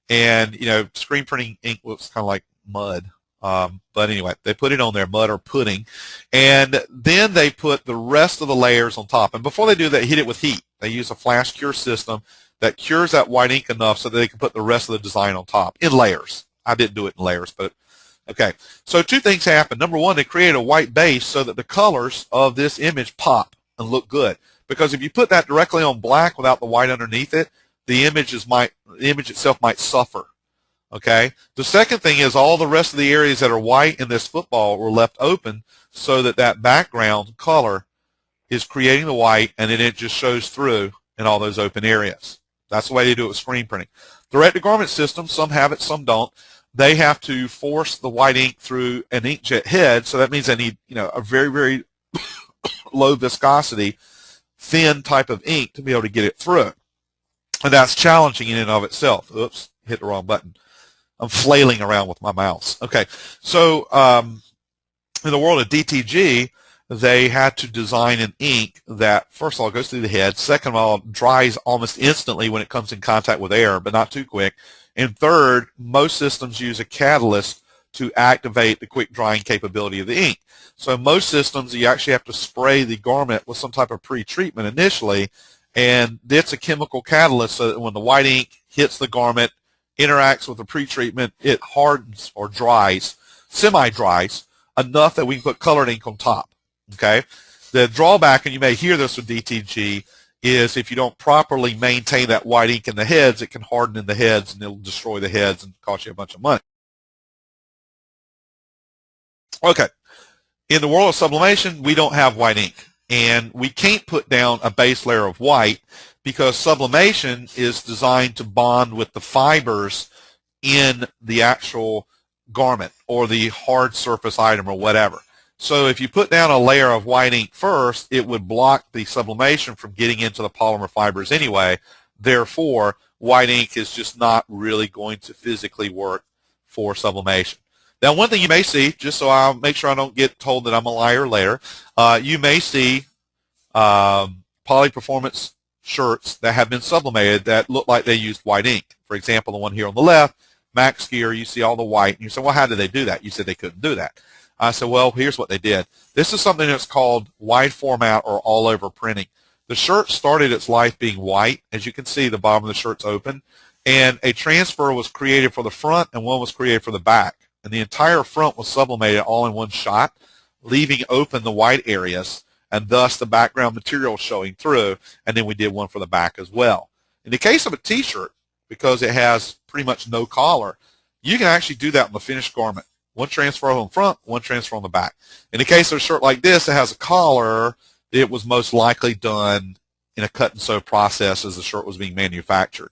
And, you know, screen printing ink looks kind of like mud. But anyway, they put it on there, mud or pudding. And then they put the rest of the layers on top. And before they do that, they hit it with heat. They use a flash cure system that cures that white ink enough so that they can put the rest of the design on top in layers. I didn't do it in layers, but okay. So 2 things happen. Number 1, they create a white base so that the colors of this image pop and look good. Because if you put that directly on black without the white underneath it, the image itself might suffer. Okay. The second thing is all the rest of the areas that are white in this football were left open so that that background color is creating the white, and then it just shows through in all those open areas. That's the way they do it with screen printing. Direct-to-garment systems, some have it, some don't. They have to force the white ink through an inkjet head, so that means they need, you know, a very, very low viscosity, thin type of ink to be able to get it through. And that's challenging in and of itself. Oops, hit the wrong button. I'm flailing around with my mouse. Okay, so in the world of DTG, they had to design an ink that, first of all, goes through the head. Second of all, dries almost instantly when it comes in contact with air, but not too quick. And third, most systems use a catalyst to activate the quick drying capability of the ink. So most systems, you actually have to spray the garment with some type of pre-treatment initially, and it's a chemical catalyst so that when the white ink hits the garment, interacts with the pre-treatment, it hardens or dries, semi-dries, enough that we can put colored ink on top. Okay? The drawback, and you may hear this with DTG, is if you don't properly maintain that white ink in the heads, it can harden in the heads and it'll destroy the heads and cost you a bunch of money. Okay. In the world of sublimation, we don't have white ink. And we can't put down a base layer of white because sublimation is designed to bond with the fibers in the actual garment or the hard surface item or whatever. So if you put down a layer of white ink first, it would block the sublimation from getting into the polymer fibers anyway. Therefore, white ink is just not really going to physically work for sublimation. Now, one thing you may see, just so I'll make sure I don't get told that I'm a liar later, you may see poly performance shirts that have been sublimated that look like they used white ink. For example, the one here on the left, Max Gear, you see all the white, and you say, well, how did they do that? You said they couldn't do that. I said, well, here's what they did. This is something that's called wide format or all-over printing. The shirt started its life being white. As you can see, the bottom of the shirt's open. And a transfer was created for the front and one was created for the back. And the entire front was sublimated all in one shot, leaving open the white areas, and thus the background material showing through. And then we did one for the back as well. In the case of a t-shirt, because it has pretty much no collar, you can actually do that on the finished garment. One transfer on the front, one transfer on the back. In the case of a shirt like this that has a collar, it was most likely done in a cut and sew process as the shirt was being manufactured.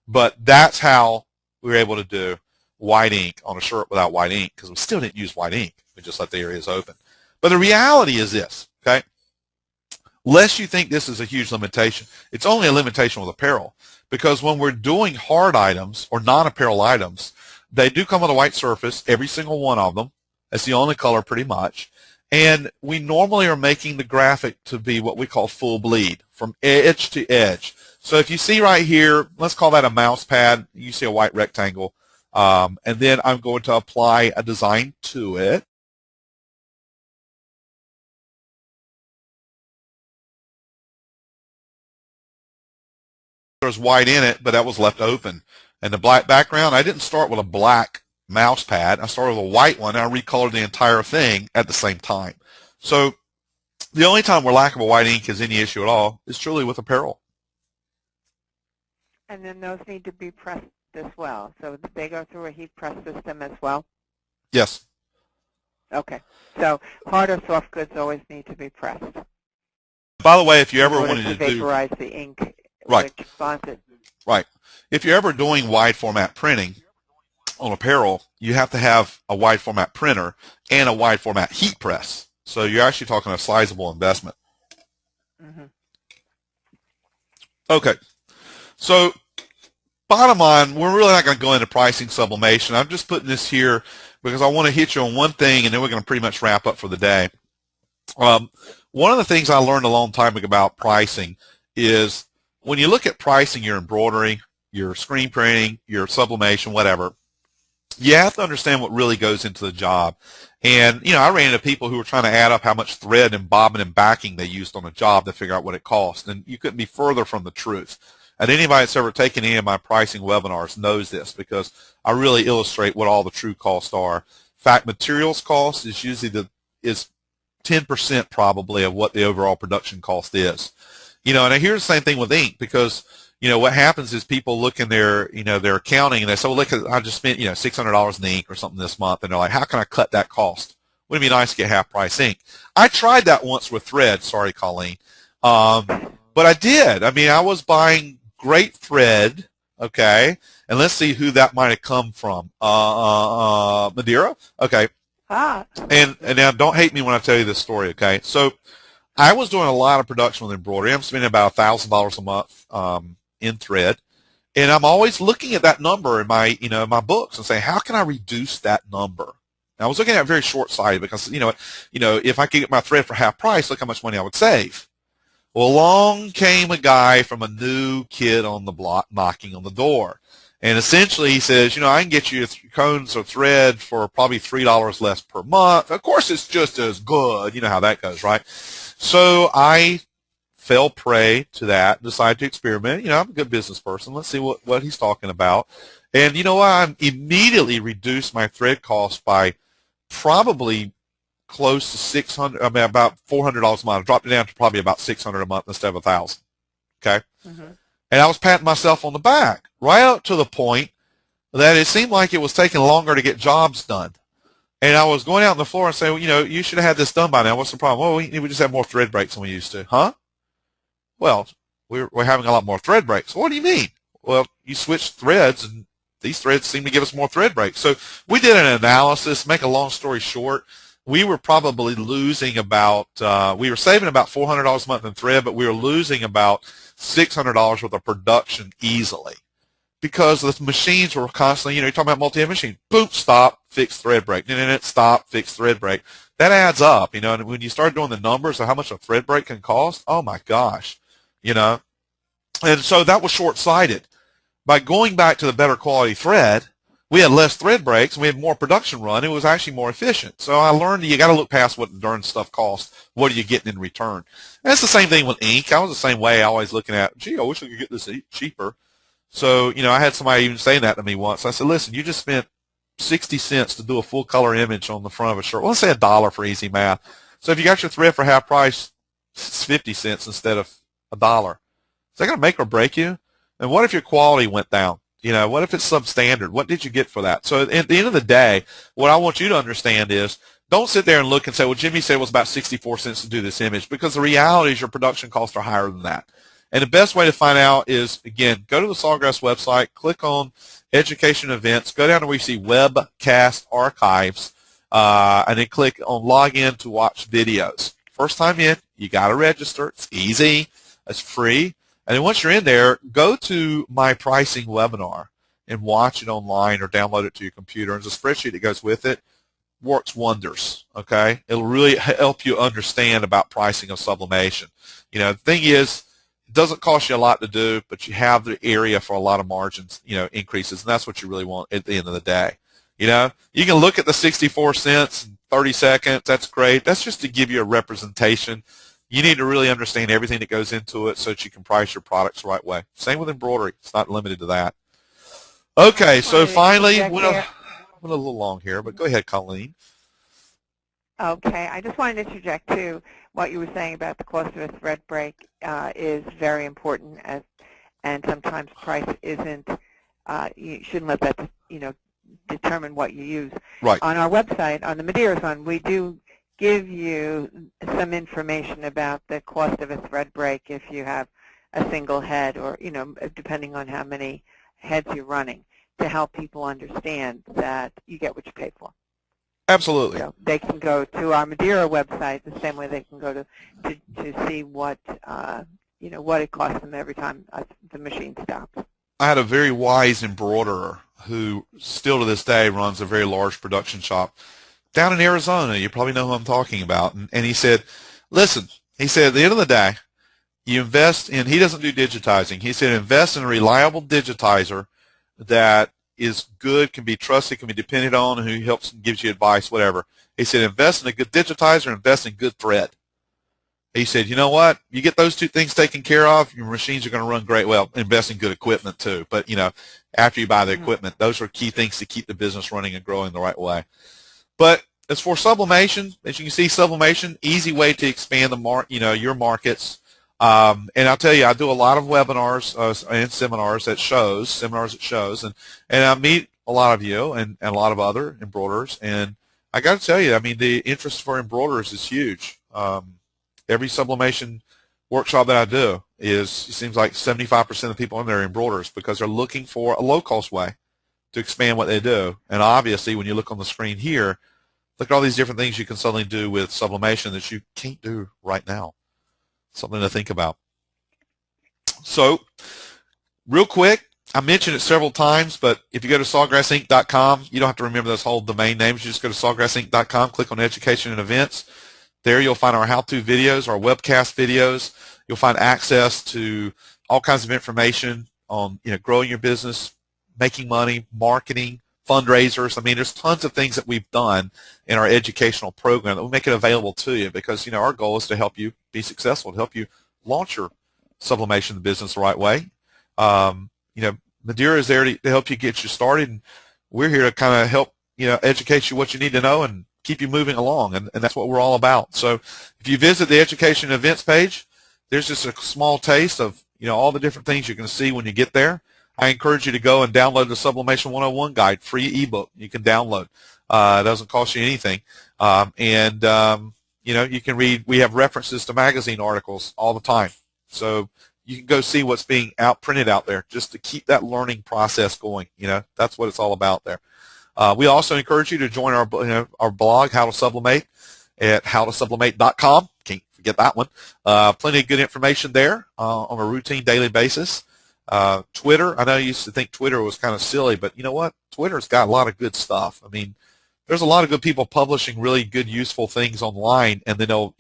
But that's how we were able to do white ink on a shirt without white ink, because we still didn't use white ink. We just let the areas open. But the reality is this, okay? Lest you think this is a huge limitation, it's only a limitation with apparel, because when we're doing hard items or non-apparel items, they do come on a white surface, every single one of them. That's the only color pretty much. And we normally are making the graphic to be what we call full bleed, from edge to edge. So if you see right here, let's call that a mouse pad. You see a white rectangle. And then I'm going to apply a design to it. There's white in it, but that was left open. And the black background, I didn't start with a black mouse pad. I started with a white one, and I recolored the entire thing at the same time. So the only time where lack of a white ink is any issue at all is truly with apparel. And then those need to be pressed as well. So they go through a heat press system as well? Yes. Okay. So hard or soft goods always need to be pressed. By the way, if you ever wanted to vaporize the ink, right. which bonds it. Right. If you're ever doing wide format printing on apparel, you have to have a wide format printer and a wide format heat press. So you're actually talking a sizable investment. Mm-hmm. Okay. So bottom line, we're really not going to go into pricing sublimation. I'm just putting this here because I want to hit you on one thing, and then we're going to pretty much wrap up for the day. One of the things I learned a long time ago about pricing is when you look at pricing your embroidery, your screen printing, your sublimation, whatever, you have to understand what really goes into the job. And, you know, I ran into people who were trying to add up how much thread and bobbin and backing they used on a job to figure out what it cost. And you couldn't be further from the truth. And anybody that's ever taken any of my pricing webinars knows this, because I really illustrate what all the true costs are. In fact, materials cost is usually is 10% probably of what the overall production cost is. You know, and I hear the same thing with ink, because, you know, what happens is people look in their, you know, their accounting and they say, well, look, I just spent, you know, $600 in ink or something this month. And they're like, how can I cut that cost? Wouldn't it be nice to get half price ink? I tried that once with thread. Sorry, Colleen. But I did. I mean, I was buying great thread. Okay. And let's see who that might have come from. Maderia. Okay. And now don't hate me when I tell you this story. Okay. So I was doing a lot of production with embroidery. I'm spending about $1,000 a month in thread, and I'm always looking at that number in my, you know, my books and saying, how can I reduce that number? And I was looking at it very short-sighted, because you know, if I could get my thread for half price, look how much money I would save. Well, along came a guy from a new kid on the block knocking on the door, and essentially he says, you know, I can get you cones of thread for probably $3 less per month. Of course, it's just as good. You know how that goes, right? So I fell prey to that, decided to experiment. You know, I'm a good business person. Let's see what he's talking about. And you know what? I immediately reduced my thread cost by probably close to $600. I mean, about $400 a month. I dropped it down to probably about $600 a month instead of $1,000. Okay. Mm-hmm. And I was patting myself on the back right up to the point that it seemed like it was taking longer to get jobs done. And I was going out on the floor and saying, well, you know, you should have had this done by now. What's the problem? Well, we just have more thread breaks than we used to. Huh? Well, we're having a lot more thread breaks. What do you mean? Well, you switched threads, and these threads seem to give us more thread breaks. So we did an analysis. Make a long story short, we were probably losing about, we were saving about $400 a month in thread, but we were losing about $600 worth of production easily, because the machines were constantly, you know, you're talking about multi-head machine, boom, stop, fix, thread break, then stop, fix, thread break. That adds up, you know, and when you start doing the numbers of how much a thread break can cost, oh my gosh, you know. And so that was short-sighted. By going back to the better quality thread, we had less thread breaks and we had more production run. It was actually more efficient. So I learned you got to look past what the darn stuff costs. What are you getting in return? And it's the same thing with ink. I was the same way, always looking at, gee, I wish I could get this cheaper. So, I had somebody even saying that to me once. I said, listen, you just spent 60 cents to do a full color image on the front of a shirt. Well, let's say $1 for easy math. So if you got your thread for half price, it's 50 cents instead of $1. Is that going to make or break you? And what if your quality went down? What if it's substandard? What did you get for that? So at the end of the day, what I want you to understand is don't sit there and look and say, well, Jimmy said it was about 64 cents to do this image, because the reality is your production costs are higher than that. And the best way to find out is, again, go to the Sawgrass website, click on Education Events, go down to where you see Webcast Archives, and then click on Login to watch videos. First time in, you got to register. It's easy. It's free. And then once you're in there, go to my pricing webinar and watch it online or download it to your computer. And there's a spreadsheet that goes with it. Works wonders, okay? It'll really help you understand about pricing of sublimation. The thing is, it doesn't cost you a lot to do, but you have the area for a lot of margins, increases, and that's what you really want at the end of the day. You can look at the 64 cents in 30 seconds. That's great. That's just to give you a representation. You need to really understand everything that goes into it so that you can price your products the right way. Same with embroidery. It's not limited to that. Okay, so finally, went a little long here, but go ahead, Colleen. Okay, I just wanted to interject too. What you were saying about the cost of a thread break is very important, and sometimes price isn't. You shouldn't let that determine what you use. Right. On our website, on the Madeira Fund, we do give you some information about the cost of a thread break if you have a single head, or depending on how many heads you're running, to help people understand that you get what you pay for. Absolutely. So they can go to our Madeira website the same way they can go to see what what it costs them every time the machine stops. I had a very wise embroiderer who still to this day runs a very large production shop down in Arizona. You probably know who I'm talking about. And he said, listen, he said, at the end of the day, you invest in, he doesn't do digitizing. He said, invest in a reliable digitizer that is good, can be trusted, can be depended on, who helps and gives you advice, whatever. He said, invest in a good digitizer, invest in good thread. He said, you know what? You get those two things taken care of, your machines are going to run great. Well, invest in good equipment too. But, after you buy the equipment, those are key things to keep the business running and growing the right way. But as for sublimation, as you can see, sublimation, easy way to expand your markets. And I'll tell you, I do a lot of webinars and seminars at shows, and I meet a lot of you and a lot of other embroiderers. And I got to tell you, I mean, the interest for embroiderers is huge. Every sublimation workshop that I do it seems like 75% of the people in there are embroiderers, because they're looking for a low-cost way to expand what they do. And obviously, when you look on the screen here, look at all these different things you can suddenly do with sublimation that you can't do right now. Something to think about. So, real quick, I mentioned it several times, but if you go to sawgrassinc.com, you don't have to remember those whole domain names. You just go to sawgrassinc.com, click on Education and Events. There you'll find our how-to videos, our webcast videos. You'll find access to all kinds of information on growing your business, making money, marketing, fundraisers. I mean, there's tons of things that we've done in our educational program that we make it available to you, because our goal is to help you be successful, to help you launch your sublimation business the right way. Madeira is there to help you get you started, and we're here to kind of help educate you what you need to know and keep you moving along, and that's what we're all about. So if you visit the Education Events page, there's just a small taste of all the different things you're going to see when you get there. I encourage you to go and download the Sublimation 101 guide, free ebook you can download. It doesn't cost you anything. You can read, we have references to magazine articles all the time. So you can go see what's being printed out there just to keep that learning process going. That's what it's all about there. We also encourage you to join our blog, How to Sublimate, at howtosublimate.com. Can't forget that one. Plenty of good information there on a routine daily basis. Twitter, I know you used to think Twitter was kind of silly, but you know what? Twitter's got a lot of good stuff. I mean, there's a lot of good people publishing really good, useful things online, and then they'll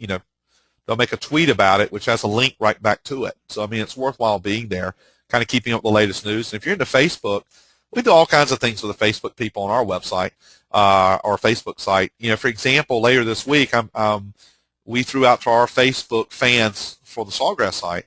make a tweet about it, which has a link right back to it. So, I mean, it's worthwhile being there, kind of keeping up the latest news. And if you're into Facebook, We do all kinds of things with the Facebook people on our website, our Facebook site. You know, for example, later this week, we threw out to our Facebook fans for the Sawgrass site,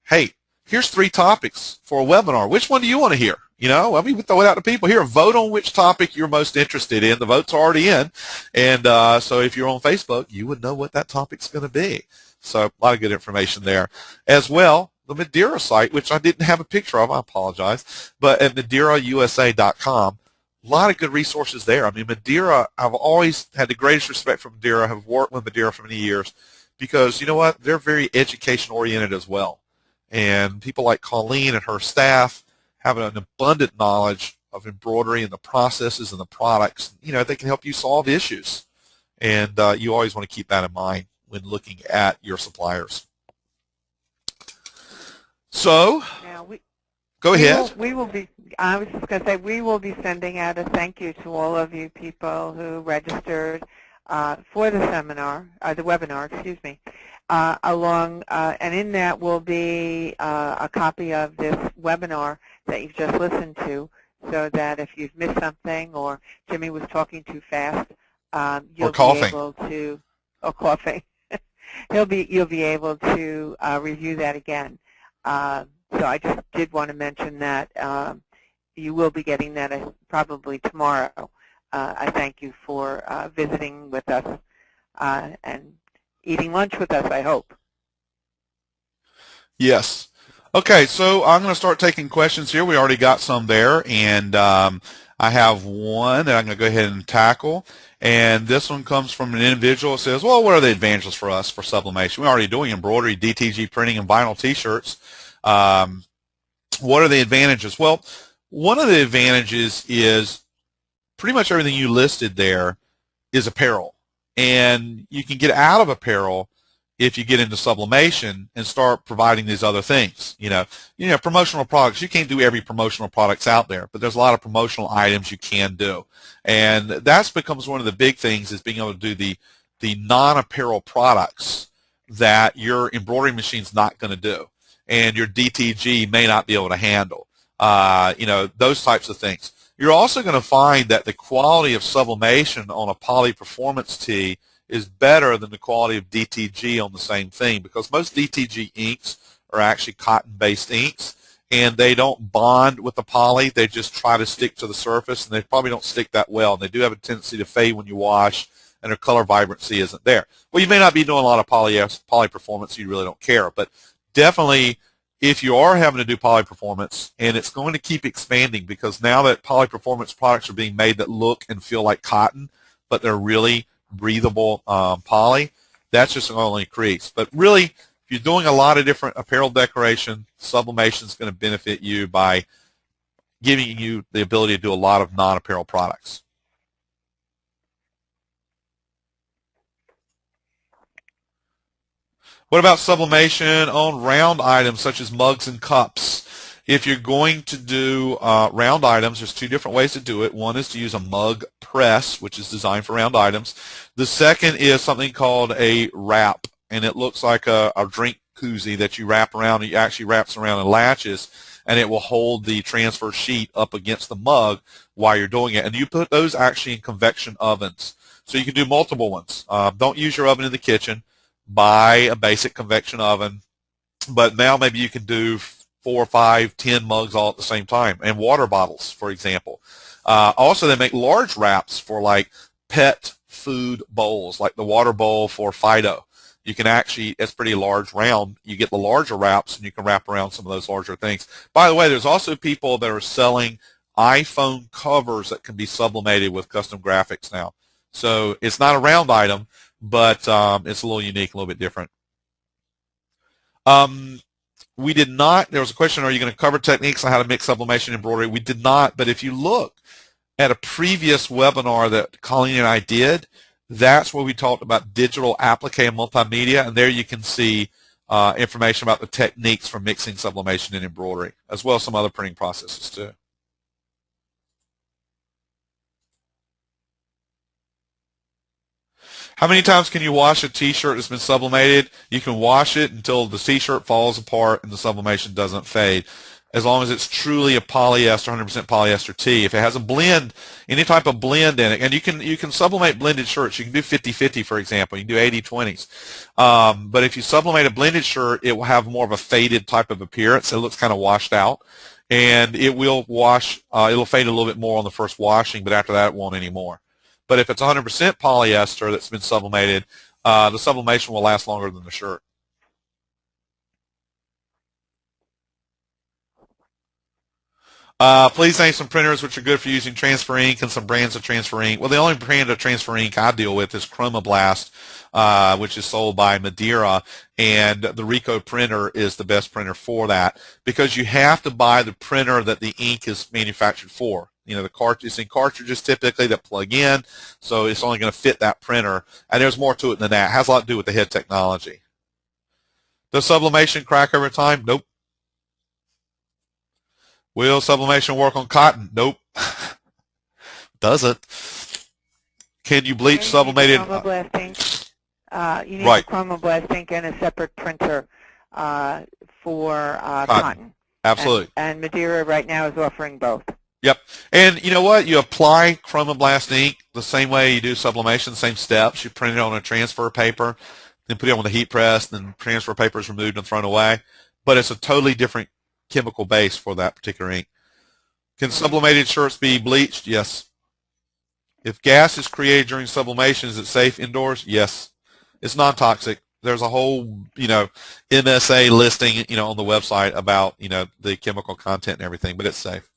hey, here's 3 topics for a webinar. Which one do you want to hear? You know, I mean, we throw it out to people here. Vote on which topic you're most interested in. The vote's already in. And so if you're on Facebook, you would know what that topic's going to be. So a lot of good information there. As well, the Maderia site, which I didn't have a picture of, I apologize, but at MaderiaUSA.com, a lot of good resources there. I mean, Maderia, I've always had the greatest respect for Maderia. I've worked with Maderia for many years because, you know what, they're very education-oriented as well. And people like Colleen and her staff have an abundant knowledge of embroidery and the processes and the products. You know, they can help you solve issues. And you always want to keep that in mind when looking at your suppliers. So, now go ahead. I was just going to say, we will be sending out a thank you to all of you people who registered for the seminar, the webinar, excuse me, and in that will be a copy of this webinar that you've just listened to, so that if you've missed something or Jimmy was talking too fast, you'll be able to, or coughing, you'll be able to review that again. So I just did want to mention that you will be getting that probably tomorrow. I thank you for visiting with us and eating lunch with us, I hope. Yes. Okay, so I'm going to start taking questions here. We already got some there, and I have one that I'm going to go ahead and tackle. And this one comes from an individual that says, well, what are the advantages for us for sublimation? We're already doing embroidery, DTG printing, and vinyl T-shirts. What are the advantages? Well, one of the advantages is pretty much everything you listed there is apparel. And you can get out of apparel if you get into sublimation and start providing these other things. You know, promotional products, you can't do every promotional products out there, but there's a lot of promotional items you can do. And that becomes one of the big things, is being able to do the non-apparel products that your embroidery machine's not going to do, and your DTG may not be able to handle. You know, those types of things. You're also going to find that the quality of sublimation on a poly performance tee is better than the quality of DTG on the same thing, because most DTG inks are actually cotton-based inks, and they don't bond with the poly. They just try to stick to the surface, and they probably don't stick that well. And they do have a tendency to fade when you wash, and their color vibrancy isn't there. Well, you may not be doing a lot of poly performance, so you really don't care, but definitely if you are having to do poly performance, and it's going to keep expanding, because now that poly performance products are being made that look and feel like cotton, but they're really breathable poly, that's just going to increase. But really, if you're doing a lot of different apparel decoration, sublimation is going to benefit you by giving you the ability to do a lot of non-apparel products. What about sublimation on round items such as mugs and cups? If you're going to do round items, there's 2 different ways to do it. One is to use a mug press, which is designed for round items. The second is something called a wrap, and it looks like a drink koozie that you wrap around. It actually wraps around and latches, and it will hold the transfer sheet up against the mug while you're doing it. And you put those actually in convection ovens. So you can do multiple ones. Don't use your oven in the kitchen. Buy a basic convection oven, but now maybe you can do 4, 5, 10 mugs all at the same time, and water bottles, for example. Also, they make large wraps for like pet food bowls, like the water bowl for Fido. You can actually, it's pretty large round. You get the larger wraps, and you can wrap around some of those larger things. By the way, there's also people that are selling iPhone covers that can be sublimated with custom graphics now. So it's not a round item, but it's a little unique, a little bit different. We did not, there was a question, are you going to cover techniques on how to mix sublimation and embroidery? We did not, but if you look at a previous webinar that Colleen and I did, that's where we talked about digital applique and multimedia, and there you can see information about the techniques for mixing sublimation and embroidery, as well as some other printing processes too. How many times can you wash a T-shirt that's been sublimated? You can wash it until the T-shirt falls apart and the sublimation doesn't fade. as long as it's truly a polyester, 100% polyester tee. If it has a blend, any type of blend in it, and you can sublimate blended shirts. You can do 50-50, for example. You can do 80-20s. But if you sublimate a blended shirt, it will have more of a faded type of appearance. It looks kind of washed out, and it will wash. It'll fade a little bit more on the first washing, but after that, it won't anymore. But if it's 100% polyester that's been sublimated, the sublimation will last longer than the shirt. Please name some printers which are good for using transfer ink and some brands of transfer ink. Well, the only brand of transfer ink I deal with is Chromoblast, which is sold by Maderia, and the Ricoh printer is the best printer for that, because you have to buy the printer that the ink is manufactured for. You know, the cartridges in cartridges typically that plug in, so it's only going to fit that printer, and there's more to it than that. It has a lot to do with the head technology. Does sublimation crack over time? Nope. Will sublimation work on cotton? Nope. Does it? Can you bleach sublimated? You need the Right. Chromoblast ink and a separate printer for cotton. Absolutely. And Madeira right now is offering both. Yep. And you know what? You apply Chromoblast ink the same way you do sublimation, same steps. You print it on a transfer paper, then put it on the heat press, then transfer paper is removed and thrown away. But it's a totally different chemical base for that particular ink. Can sublimated shirts be bleached? Yes. If gas is created during sublimation, is it safe indoors? Yes. It's non-toxic. There's a whole, MSA listing, on the website about, the chemical content and everything, but it's safe.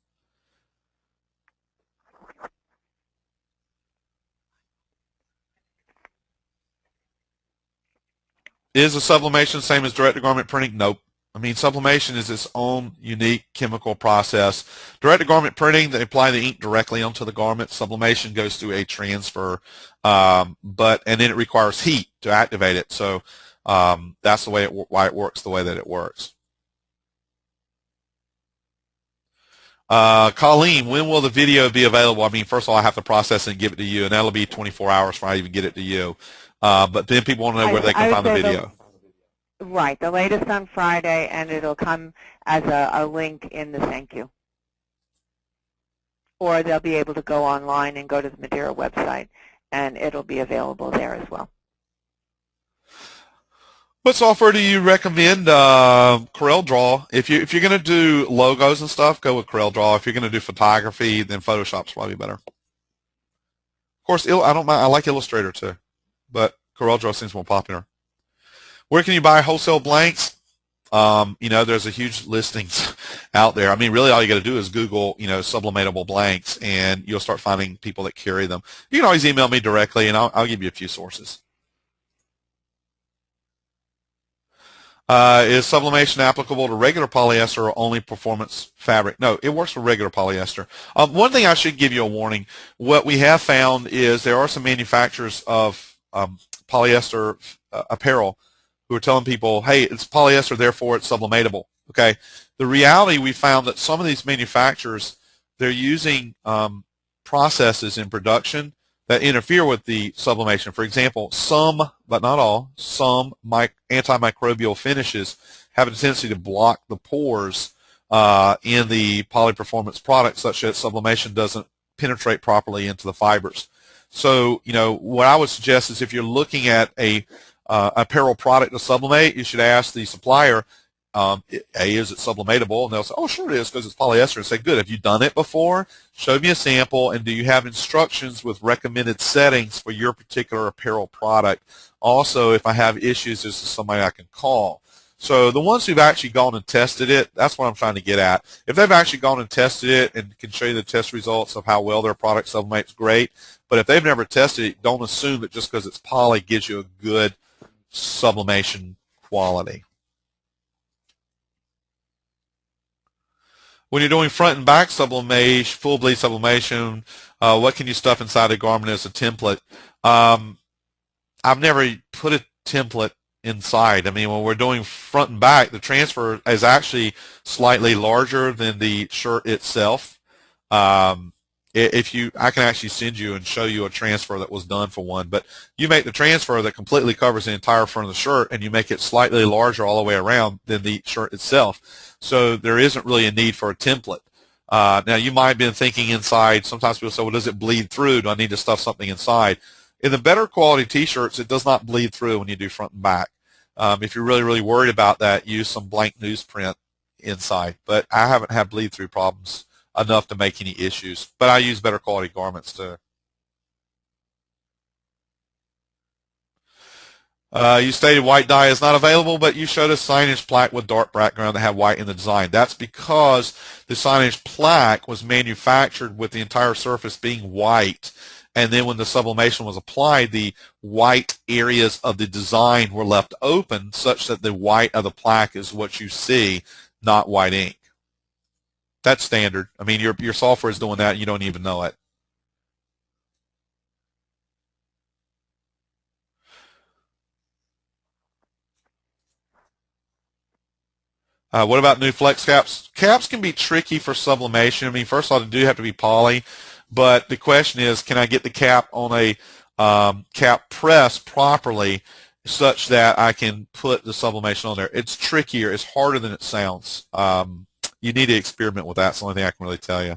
Is a sublimation the same as direct-to-garment printing? Nope. I mean, sublimation is its own unique chemical process. Direct-to-garment printing, they apply the ink directly onto the garment. Sublimation goes through a transfer, and then it requires heat to activate it. So that's the way why it works the way that it works. Colleen, when will the video be available? I mean, first of all, I have to process it and give it to you, and that'll be 24 hours before I even get it to you. But then people want to know where they can find the video. Right, the latest on Friday, and it'll come as a link in the thank you. Or they'll be able to go online and go to the Madeira website, and it'll be available there as well. What software do you recommend? CorelDRAW. If you're going to do logos and stuff, go with CorelDRAW. If you're going to do photography, then Photoshop's probably better. Of course, I don't mind. I like Illustrator too, but CorelDRAW seems more popular. Where can you buy wholesale blanks? There's a huge listings out there. I mean, really all you got to do is Google, sublimatable blanks, and you'll start finding people that carry them. You can always email me directly, and I'll give you a few sources. Is sublimation applicable to regular polyester or only performance fabric? No, it works for regular polyester. One thing I should give you a warning. What we have found is there are some manufacturers of polyester apparel who are telling people, hey, it's polyester, therefore it's sublimatable. Okay. The reality, we found that some of these manufacturers, they're using processes in production that interfere with the sublimation. For example, some, but not all, some antimicrobial finishes have a tendency to block the pores in the polyperformance product such that sublimation doesn't penetrate properly into the fibers. So, what I would suggest is if you're looking at a apparel product to sublimate, you should ask the supplier, is it sublimatable? And they'll say, oh, sure it is, because it's polyester. And say, good, have you done it before? Show me a sample, and do you have instructions with recommended settings for your particular apparel product? Also, if I have issues, is this somebody I can call? So the ones who've actually gone and tested it, that's what I'm trying to get at. If they've actually gone and tested it and can show you the test results of how well their product sublimates, great. But if they've never tested it, don't assume that just because it's poly gives you a good sublimation quality. When you're doing front and back sublimation, full bleed sublimation, what can you stuff inside the garment as a template? I've never put a template inside. I mean, when we're doing front and back, the transfer is actually slightly larger than the shirt itself. I can actually send you and show you a transfer that was done for one, but you make the transfer that completely covers the entire front of the shirt, and you make it slightly larger all the way around than the shirt itself. So there isn't really a need for a template. Now, you might have been thinking inside, sometimes people say, well, does it bleed through? Do I need to stuff something inside? In the better quality T-shirts, it does not bleed through when you do front and back. If you're really, really worried about that, use some blank newsprint inside. But I haven't had bleed-through problems enough to make any issues. But I use better quality garments too. You stated white dye is not available, but you showed a signage plaque with dark background that had white in the design. That's because the signage plaque was manufactured with the entire surface being white, and then when the sublimation was applied, the white areas of the design were left open such that the white of the plaque is what you see, not white ink. That's standard. I mean, your software is doing that, and you don't even know it. What about new flex caps? Caps can be tricky for sublimation. I mean, first of all, they do have to be poly, but the question is, can I get the cap on a cap press properly such that I can put the sublimation on there? It's trickier. It's harder than it sounds. You need to experiment with that. That's the only thing I can really tell you.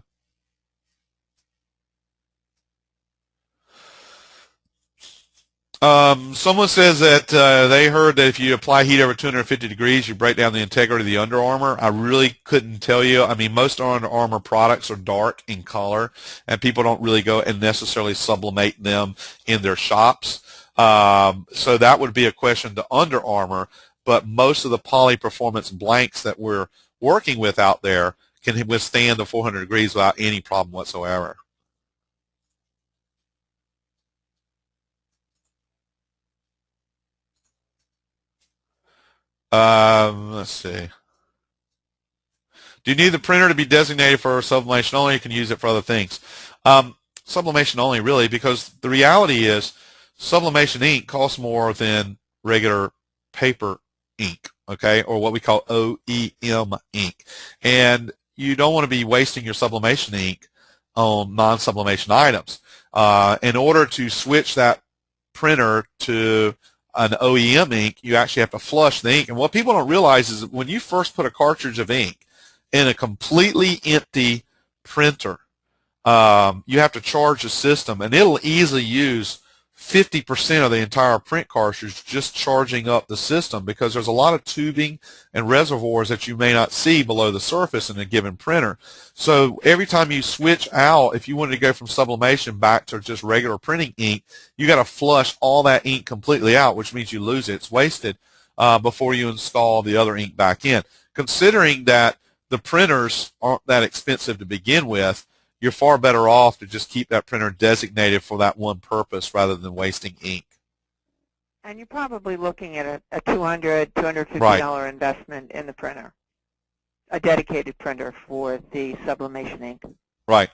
Someone says that they heard that if you apply heat over 250 degrees, you break down the integrity of the Under Armour. I really couldn't tell you. I mean, most Under Armour products are dark in color, and people don't really go and necessarily sublimate them in their shops. So that would be a question to Under Armour, but most of the poly performance blanks that we're working with out there can withstand the 400 degrees without any problem whatsoever. Let's see. Do you need the printer to be designated for sublimation only? You can use it for other things. Sublimation only, really, because the reality is sublimation ink costs more than regular paper ink, okay, or what we call OEM ink. And you don't want to be wasting your sublimation ink on non-sublimation items. In order to switch that printer to an OEM ink, you actually have to flush the ink. And what people don't realize is that when you first put a cartridge of ink in a completely empty printer, you have to charge the system, and it'll easily use 50% of the entire print cartridge just charging up the system, because there's a lot of tubing and reservoirs that you may not see below the surface in a given printer. So every time you switch out, if you wanted to go from sublimation back to just regular printing ink, you got to flush all that ink completely out, which means you lose it. It's wasted before you install the other ink back in. Considering that the printers aren't that expensive to begin with, you're far better off to just keep that printer designated for that one purpose rather than wasting ink. And you're probably looking at a $200, $250 Right. investment in the printer, a dedicated printer for the sublimation ink. Right.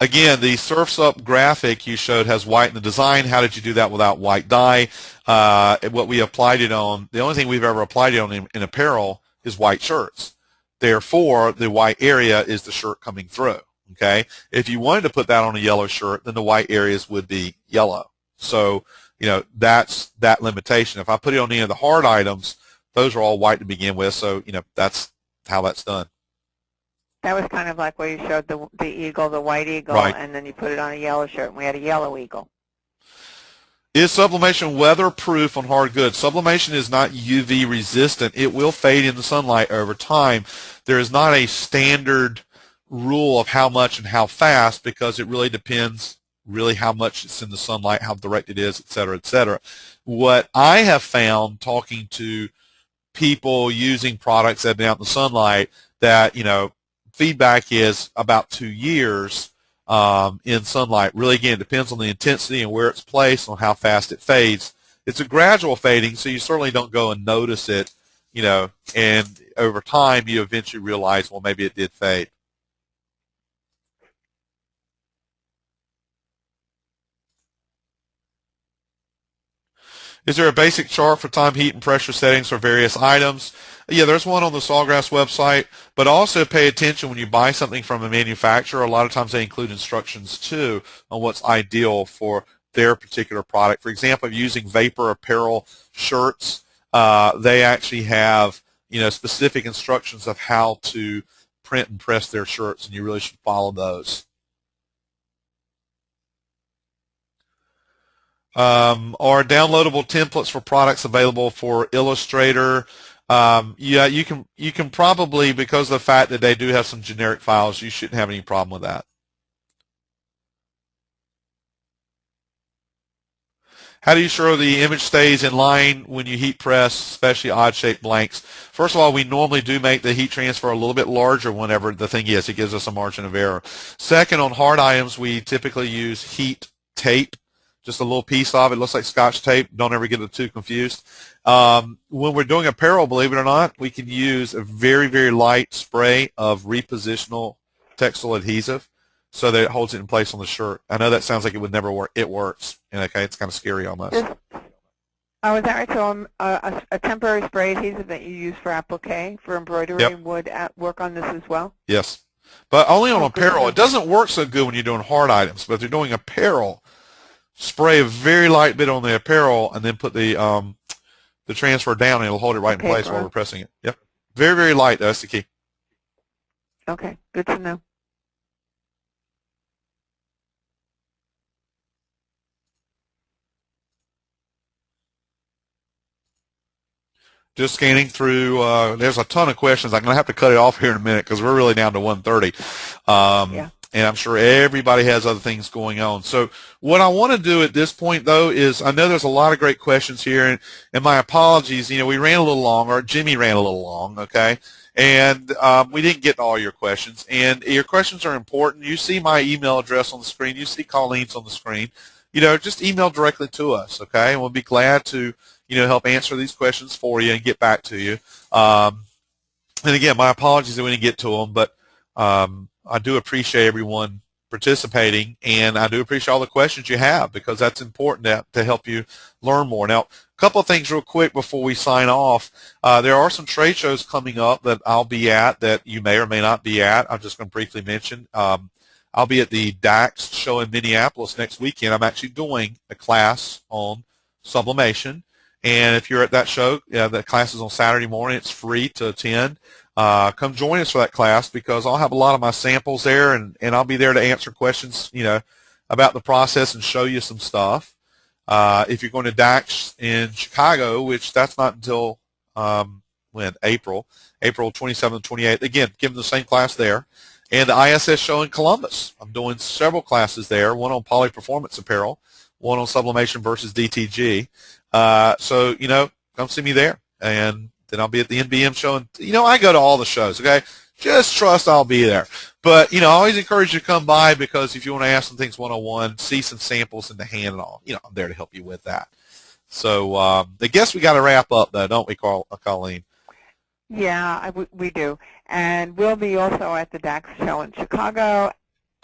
Again, the Surf's Up graphic you showed has white in the design. How did you do that without white dye? What we applied it on, the only thing we've ever applied it on in apparel is white shirts. Therefore, the white area is the shirt coming through. Okay, if you wanted to put that on a yellow shirt, then the white areas would be yellow. So, that's that limitation. If I put it on any of the hard items, those are all white to begin with. So, that's how that's done. That was kind of like where you showed the eagle, the white eagle, Right. and then you put it on a yellow shirt, and we had a yellow eagle. Is sublimation weatherproof on hard goods? Sublimation is not UV resistant. It will fade in the sunlight over time. There is not a standard rule of how much and how fast, because it really depends really how much it's in the sunlight, how direct it is, et cetera, et cetera. What I have found talking to people using products that have been out in the sunlight, that, feedback is about 2 years in sunlight. Really, again, it depends on the intensity and where it's placed, on how fast it fades. It's a gradual fading, so you certainly don't go and notice it, and over time you eventually realize, well, maybe it did fade. Is there a basic chart for time, heat, and pressure settings for various items? Yeah, there's one on the Sawgrass website, but also pay attention when you buy something from a manufacturer. A lot of times they include instructions, too, on what's ideal for their particular product. For example, if you're using Vapor Apparel shirts, they actually have, specific instructions of how to print and press their shirts, and you really should follow those. Are downloadable templates for products available for Illustrator? Yeah, you can probably, because of the fact that they do have some generic files, you shouldn't have any problem with that. How do you ensure the image stays in line when you heat press, especially odd-shaped blanks? First of all, we normally do make the heat transfer a little bit larger whenever the thing is. It gives us a margin of error. Second, on hard items, we typically use heat tape, just a little piece of it. Looks like Scotch tape. Don't ever get it too confused. When we're doing apparel, believe it or not, we can use a very, very light spray of repositional textile adhesive, so that it holds it in place on the shirt. I know that sounds like it would never work. It works. And okay, it's kind of scary almost. Oh, is that right? So a temporary spray adhesive that you use for applique, for embroidery, would work on this as well? Yes, but only on apparel. It doesn't work so good when you're doing hard items, but if you're doing apparel, spray a very light bit on the apparel and then put the transfer down, and it'll hold it right in place while we're pressing it. Yep. Very, very light. That's the key. Okay, good to know. Just scanning through. There's a ton of questions. I'm going to have to cut it off here in a minute because we're really down to 1:30. Yeah. And I'm sure everybody has other things going on. So what I want to do at this point, though, is I know there's a lot of great questions here, and my apologies. We ran a little long, or Jimmy ran a little long, okay? And we didn't get to all your questions. And your questions are important. You see my email address on the screen. You see Colleen's on the screen. Just email directly to us, okay? And we'll be glad to help answer these questions for you and get back to you. And again, my apologies that we didn't get to them, but I do appreciate everyone participating, and I do appreciate all the questions you have, because that's important to help you learn more. Now, a couple of things real quick before we sign off. There are some trade shows coming up that I'll be at that you may or may not be at. I'm just going to briefly mention. I'll be at the DAX show in Minneapolis next weekend. I'm actually doing a class on sublimation. And if you're at that show, the class is on Saturday morning. It's free to attend. Come join us for that class, because I'll have a lot of my samples there, and I'll be there to answer questions, about the process and show you some stuff. If you're going to DAX in Chicago, which that's not until April 27th and 28th, again, give them the same class there. And the ISS show in Columbus, I'm doing several classes there, one on poly performance apparel, one on sublimation versus DTG. So, come see me there. And then I'll be at the NBM show. And, I go to all the shows, okay? Just trust I'll be there. But, I always encourage you to come by, because if you want to ask some things one-on-one, see some samples in the hand and all, I'm there to help you with that. So I guess we got to wrap up, though, don't we, Colleen? Yeah, we do. And we'll be also at the DAX show in Chicago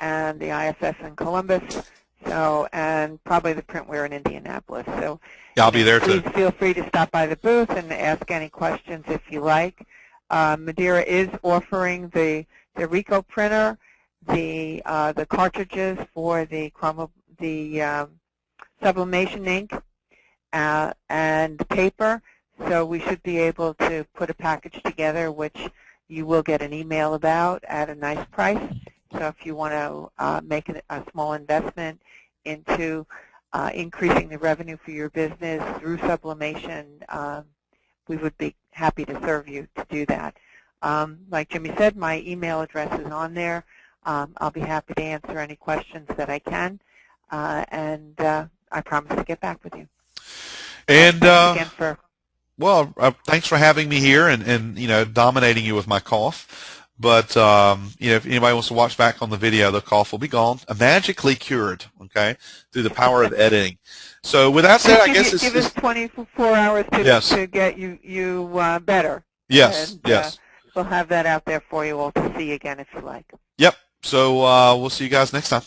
and the ISS in Columbus. So, and probably the printwear in Indianapolis. So, yeah, I'll be there too. Please feel free to stop by the booth and ask any questions if you like. Maderia is offering the Rico printer, the cartridges for the sublimation ink, and the paper. So we should be able to put a package together, which you will get an email about at a nice price. So if you want to make a small investment into increasing the revenue for your business through sublimation, we would be happy to serve you to do that. Like Jimmy said, my email address is on there. I'll be happy to answer any questions that I can, and I promise to get back with you. And thanks again for thanks for having me here and dominating you with my cough. But if anybody wants to watch back on the video, the cough will be gone, magically cured, okay, through the power of editing. So with that said, I guess give us 24 hours to get you better. Yes, and, yes. We'll have that out there for you all to see again if you like. Yep. So we'll see you guys next time.